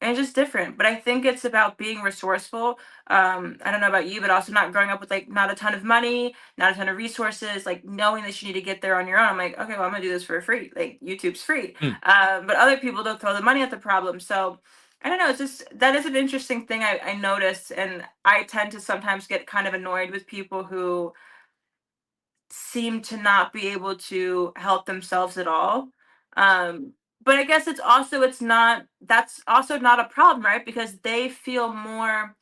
And it's just different. But I think it's about being resourceful. I don't know about you, but also not growing up with like not a ton of money, not a ton of resources, like knowing that you need to get there on your own. I'm like, okay, well, I'm gonna do this for free. Like YouTube's free. Mm. But other people don't throw the money at the problem. So I don't know. It's just that is an interesting thing I noticed, and I tend to sometimes get kind of annoyed with people who seem to not be able to help themselves at all. Um, but I guess it's not that's also not a problem, right? Because they feel more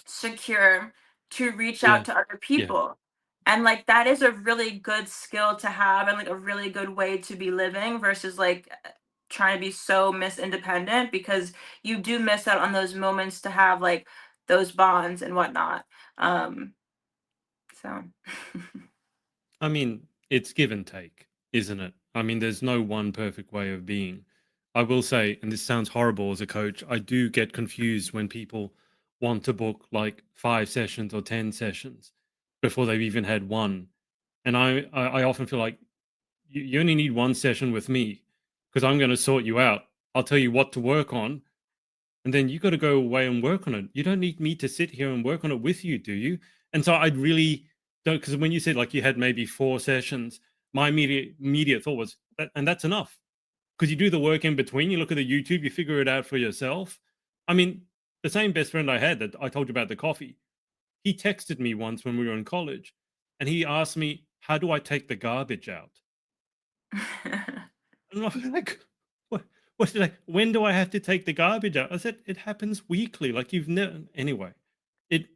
secure to reach Yeah. out to other Yeah. people. And like that is a really good skill to have and like a really good way to be living versus like trying to be so miss independent because you do miss out on those moments to have like those bonds and whatnot. Um so I mean, it's give and take, isn't it? I mean, there's no one perfect way of being. I will say, and this sounds horrible as a coach, I do get confused when people want to book like 5 sessions or 10 sessions before they've even had one. And I often feel like you only need one session with me because I'm going to sort you out. I'll tell you what to work on, and then you got to go away and work on it. You don't need me to sit here and work on it with you, do you? And so I really don't, because when you said like you had maybe 4 sessions, my immediate thought was that, and that's enough because you do the work in between. You look at the YouTube, you figure it out for yourself. I mean, the same best friend I had that I told you about the coffee, he texted me once when we were in college, and he asked me, "How do I take the garbage out?" And I'm like, what? What did I? When do I have to take the garbage out? I said it happens weekly. Like you've never. Anyway, it.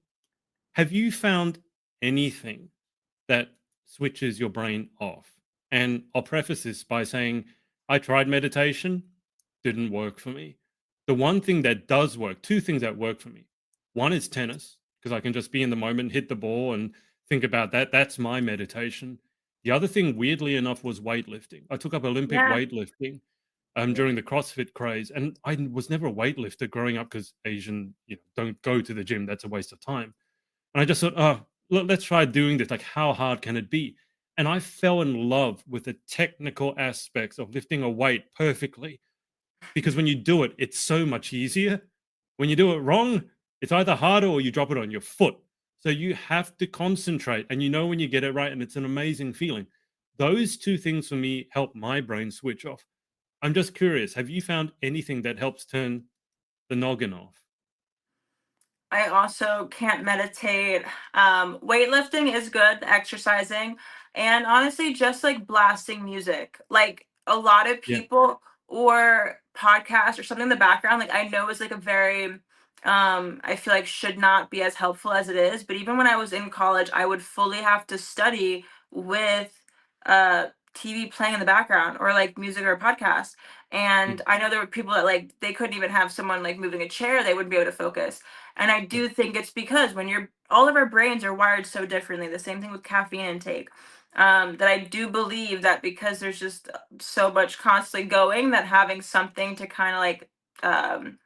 Have you found anything that switches your brain off? And I'll preface this by saying I tried meditation, didn't work for me. The one thing that does work, two things that work for me. One is tennis, because I can just be in the moment, hit the ball, and think about that. That's my meditation. The other thing, weirdly enough, was weightlifting. I took up Olympic yeah. weightlifting Yeah. during the CrossFit craze, and I was never a weightlifter growing up because Asian, don't go to the gym. That's a waste of time. And I just thought, oh, let's try doing this. Like, how hard can it be? And I fell in love with the technical aspects of lifting a weight perfectly because when you do it, it's so much easier. When you do it wrong, it's either harder or you drop it on your foot. So you have to concentrate and you know when you get it right, and it's an amazing feeling. Those two things for me help my brain switch off. I'm just curious, have you found anything that helps turn the noggin off? I also can't meditate. Weightlifting is good, exercising, and honestly, just like blasting music. Like a lot of Yeah. people or podcast or something in the background, like I know is like a very I feel like should not be as helpful as it is. But even when I was in college, I would fully have to study with uh TV playing in the background or like music or a podcast. Mm, And I know there were people that like they couldn't even have someone like moving a chair, they wouldn't be able to focus. And I yeah. do think it's because when you're all of our brains are wired so differently. The same thing with caffeine intake. That I do believe that because there's just so much constantly going, that having something to kind of like um,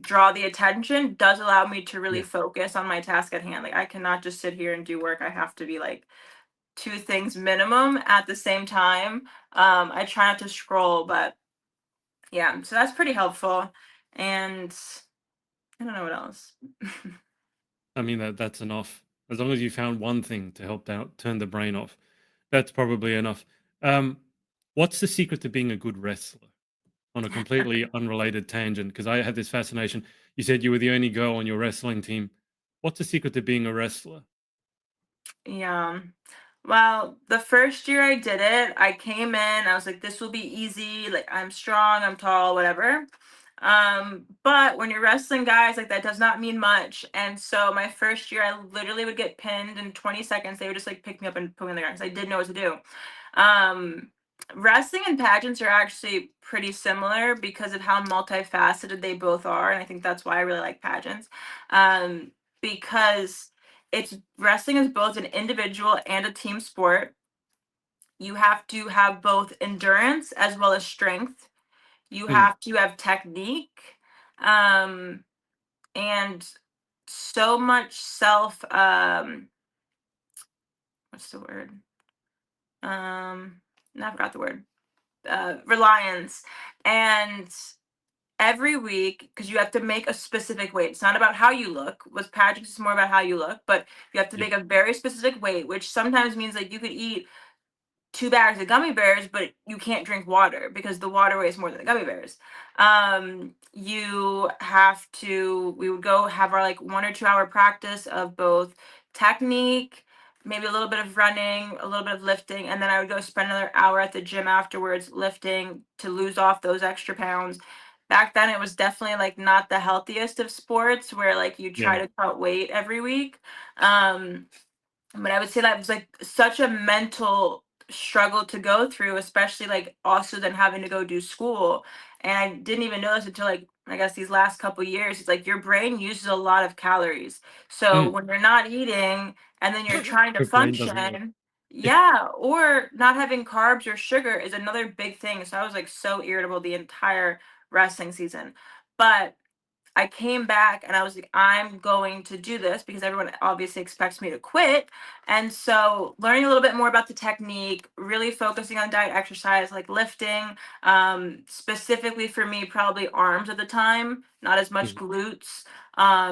draw the attention does allow me to really Yeah. focus on my task at hand. Like I cannot just sit here and do work. I have to be like two things minimum at the same time. I try not to scroll, but yeah, so that's pretty helpful. And I don't know what else. I mean that's enough. As long as you found one thing to help out turn the brain off, that's probably enough. Um, what's the secret to being a good wrestler? On a completely unrelated tangent, because I had this fascination. You said you were the only girl on your wrestling team. What's the secret to being a wrestler? Yeah. Well, the first year I did it, I came in, I was like, this will be easy. Like, I'm strong, I'm tall, whatever. But when you're wrestling guys, like, that does not mean much. And so my first year, I literally would get pinned in 20 seconds. They would just like pick me up and put me on the ground because I didn't know what to do. Um, Wrestling and pageants are actually pretty similar because of how multifaceted they both are. And I think that's why I really like pageants. Because it's wrestling is both an individual and a team sport. You have to have both endurance as well as strength. You Mm. have to have technique, um, and so much self, what's the word? No, I forgot the word. Reliance. And every week, because you have to make a specific weight. It's not about how you look. With pageants, it's more about how you look, but you have to Yeah. make a very specific weight, which sometimes means like you could eat 2 bags of gummy bears, but you can't drink water because the water weighs more than the gummy bears. You have to, we would go have our like 1 or 2 hour practice of both technique, maybe a little bit of running, a little bit of lifting, and then I would go spend another hour at the gym afterwards lifting to lose off those extra pounds. Back then, it was definitely like not the healthiest of sports where like you try Yeah. to cut weight every week. Um, but I would say that was like such a mental struggle to go through, especially like also then having to go do school. And I didn't even know this until like I guess these last couple years. It's like your brain uses a lot of calories. So Mm. when you're not eating and then you're trying to Your brain doesn't work. function, yeah, or not having carbs or sugar is another big thing. So I was like so irritable the entire wrestling season. But I came back and I was like, I'm going to do this because everyone obviously expects me to quit. And so, learning a little bit more about the technique, really focusing on diet, exercise, like lifting, specifically for me, probably arms at the time, not as much Mm. glutes,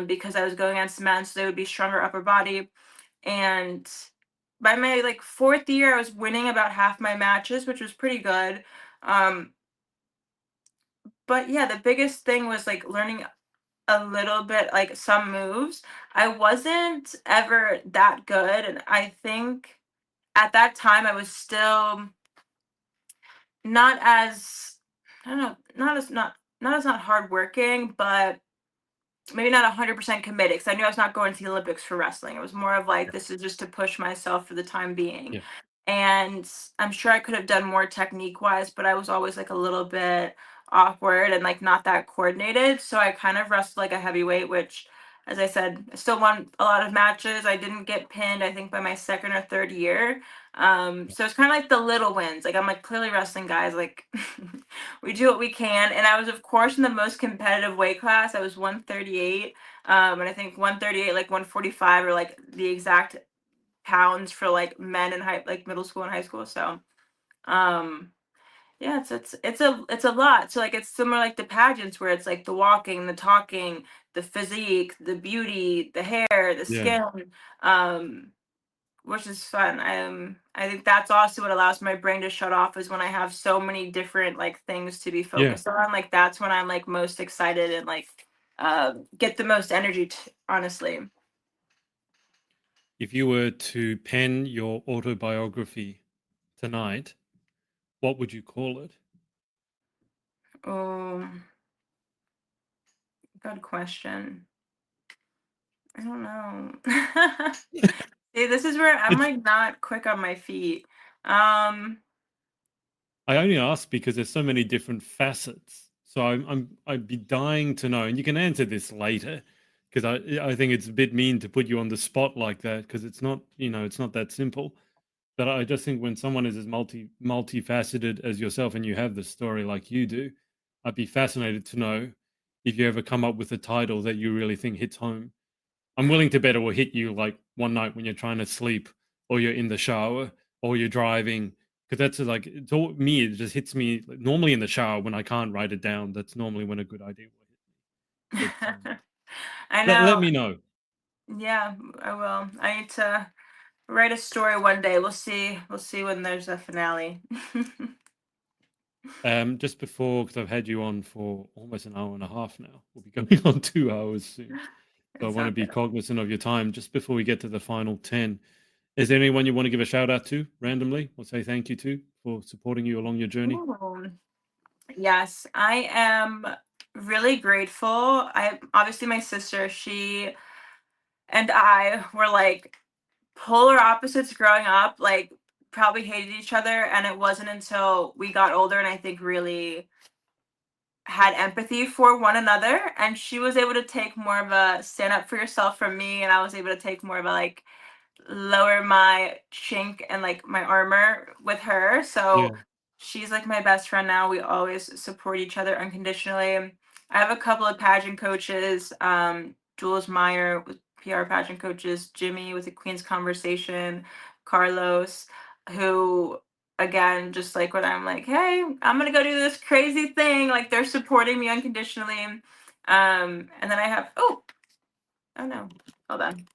because I was going against men, so they would be stronger upper body. And by my like 4th year, I was winning about half my matches, which was pretty good. Um, but yeah, the biggest thing was like learning a little bit like some moves. I wasn't ever that good, and I think at that time I was still not as I don't know, not as not hardworking, but maybe not 100% committed because I knew I was not going to the Olympics for wrestling. It was more of like Yeah. this is just to push myself for the time being. Yeah. And I'm sure I could have done more technique wise, but I was always like a little bit awkward and like not that coordinated. So I kind of wrestled like a heavyweight, which, as I said, I still won a lot of matches. I didn't get pinned, I think, by my 2nd or 3rd year. So it's kind of like the little wins. Like I'm like clearly wrestling guys, like we do what we can. And I was of course in the most competitive weight class. I was 138. And I think 138, like 145 are like the exact pounds for like men in high like middle school and high school. So um yeah, it's a lot. So like it's similar like the pageants where it's like the walking, the talking, the physique, the beauty, the hair, the Yeah. skin. Um which is fun. I think that's also what allows my brain to shut off is when I have so many different like things to be Yeah. focused on. Like that's when I'm like most excited and like get the most energy honestly. If you were to pen your autobiography tonight, what would you call it? Oh, good question. I don't know. See, this is where I'm It's like not quick on my feet. Um, I only ask because there's so many different facets. So I'd be dying to know, and you can answer this later, because I think it's a bit mean to put you on the spot like that, because it's not, it's not that simple. But I just think when someone is as multifaceted as yourself, and you have the story like you do, I'd be fascinated to know if you ever come up with a title that you really think hits home. I'm willing to bet it will hit you like one night when you're trying to sleep, or you're in the shower, or you're driving. Because that's like, it's all me. It just hits me like, normally in the shower when I can't write it down. That's normally when a good idea will hit me. But I let know. me know. Yeah, I will. I need to write a story one day. We'll see. We'll see when there's a finale. Just before, because I've had you on for almost an hour and a half now. We'll be going on 2 hours soon. So I It's want to all be good. cognizant of your time. Just before we get to the final 10, is there anyone you want to give a shout out to randomly, or say thank you to for supporting you along your journey? Ooh. Yes, I am really grateful. I obviously my sister, she and I were like polar opposites growing up, like probably hated each other, and it wasn't until we got older and I think really had empathy for one another, and she was able to take more of a stand up for yourself from me, and I was able to take more of a like lower my chink and like my armor with her. So Yeah. she's like my best friend now. We always support each other unconditionally. I have a couple of pageant coaches, Jules Meyer with PR pageant coaches, Jimmy with the Queen's Conversation, Carlos, who again, just like when I'm like, hey, I'm gonna go do this crazy thing, like they're supporting me unconditionally. And then I have oh no, hold on.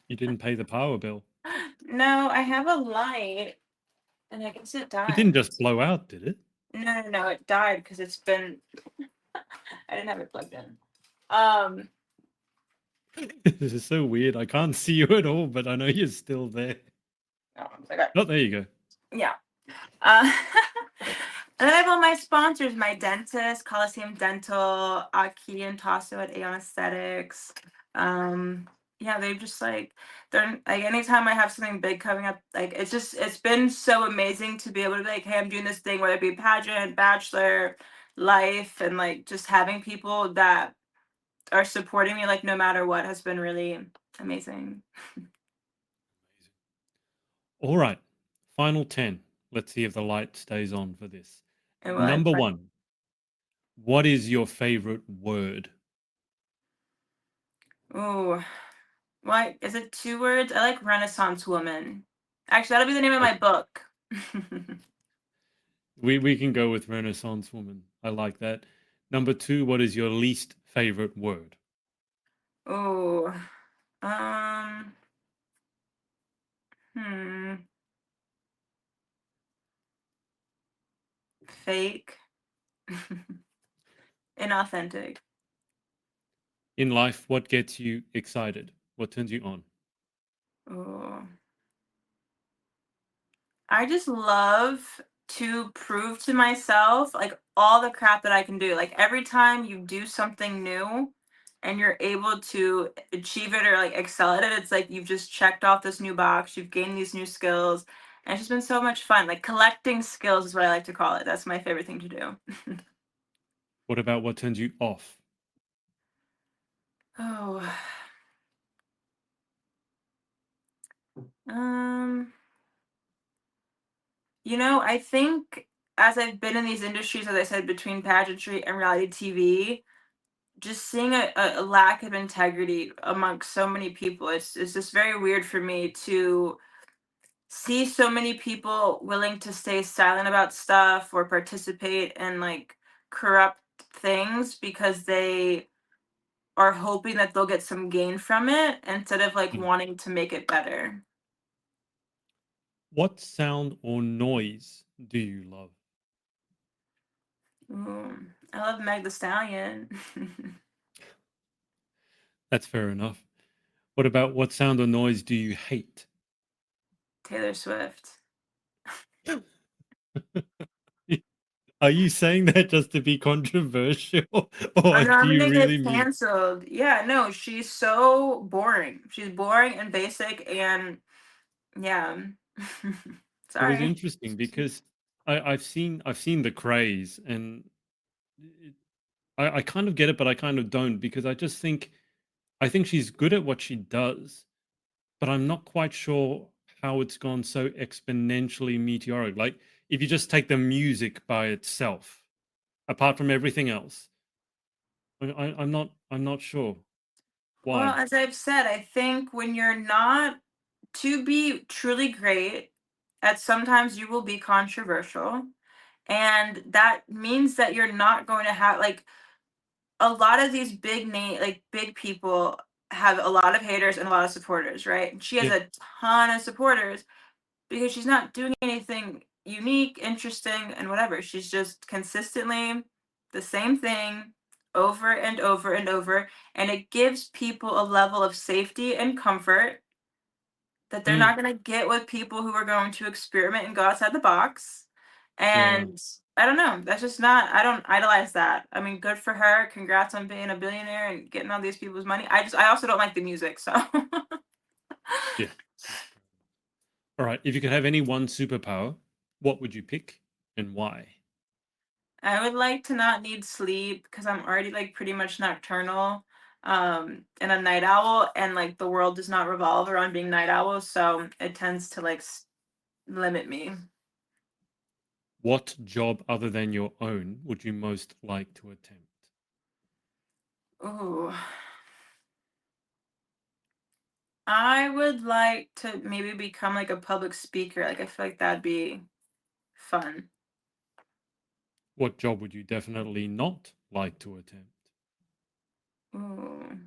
You didn't pay the power bill. No, I have a light, and I guess it It died. didn't just blow out, did it? No, it died because it's been. I didn't have it plugged in. Um, This is so weird. I can't see you at all, but I know you're still there. oh, okay, Oh, there you go. yeah. Uh, and then I have all my sponsors: my dentist, Coliseum Dental, Akidi and Tasso at Aeon Aesthetics. Yeah, they're just like they're like anytime I have something big coming up, like it's been so amazing to be able to be like, hey, I'm doing this thing, whether it be pageant, bachelor, life, and like just having people that are supporting me like no matter what has been really amazing. All right. Final 10. Let's see if the light stays on for this. It was Number like, one, what is your favorite word? ooh, what is it? 2 words? I like Renaissance woman. Actually, that'll be the name of Okay. my book. We can go with Renaissance woman. I like that. Number two, what is your least favorite word? Ooh, um, hmm, fake, inauthentic. In life, what gets you excited? What turns you on? Ooh. I just love to prove to myself like all the crap that I can do. Like every time you do something new and you're able to achieve it or like excel at it, it's like you've just checked off this new box, you've gained these new skills, and it's just been so much fun. Like collecting skills is what I like to call it. That's my favorite thing to do. What about what turns you off? Oh, um, I think as I've been in these industries, as I said, between pageantry and reality TV, just seeing a lack of integrity amongst so many people, it's just very weird for me to see so many people willing to stay silent about stuff or participate in like corrupt things because they are hoping that they'll get some gain from it instead of like Mm. wanting to make it better. What sound or noise do you love? I love Meg the Stallion. That's fair enough. What about what sound or noise do you hate? Taylor Swift. Are you saying that just to be controversial, Oh or no, do I'm you gonna really get mean? canceled. Yeah, no, she's so boring. She's boring and basic and yeah. Well, it's Sorry. interesting because I've seen the craze, and it, I kind of get it, but I kind of don't because I think she's good at what she does, but I'm not quite sure how it's gone so exponentially meteoric. Like if you just take the music by itself, apart from everything else, I'm not sure Well, why. as I've said, I think when you're not to be truly great, at sometimes you will be controversial. And that means that you're not going to have like a lot of these like big people have a lot of haters and a lot of supporters, right? And she has Yeah, a ton of supporters because she's not doing anything unique, interesting, and whatever. She's just consistently the same thing over and over and over. And it gives people a level of safety and comfort that they're mm, not going to get with people who are going to experiment and go outside the box. yeah, And I don't know. That's just not, I don't idolize that. I mean, good for her. Congrats on being a billionaire and getting all these people's money. I also don't like the music. So yeah. That's fair. All right, if you could have any one superpower, what would you pick and why? I would like to not need sleep because I'm already like pretty much nocturnal. and a night owl, and like the world does not revolve around being night owls, so it tends to like limit me. What job other than your own would you most like to attempt? Ooh. I would like to maybe become like a public speaker. Like I feel like that'd be fun. What job would you definitely not like to attempt? Ooh.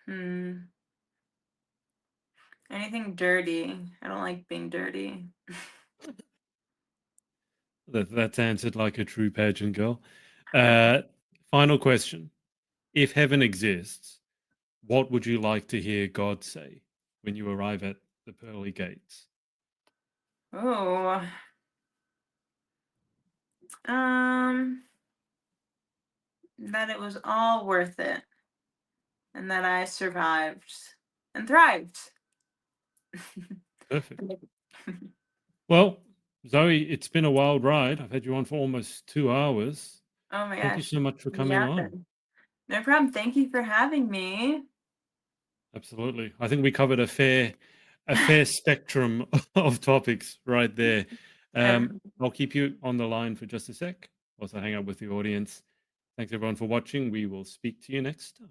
Hmm. Anything dirty. I don't like being dirty. That's answered like a true pageant girl. Uh, Final question. If heaven exists, what would you like to hear God say when you arrive at the pearly gates? Oh. Um, that it was all worth it and that I survived and thrived. Perfect. Well, Zoe, it's been a wild ride. I've had you on for almost 2 hours. Oh my Thank you gosh. so much for coming Yeah. on. No problem. Thank you for having me. Absolutely. I think we covered a fair spectrum of topics right there. Um, I'll keep you on the line for just a sec whilst I hang out with the audience. Thanks everyone for watching. We will speak to you next time.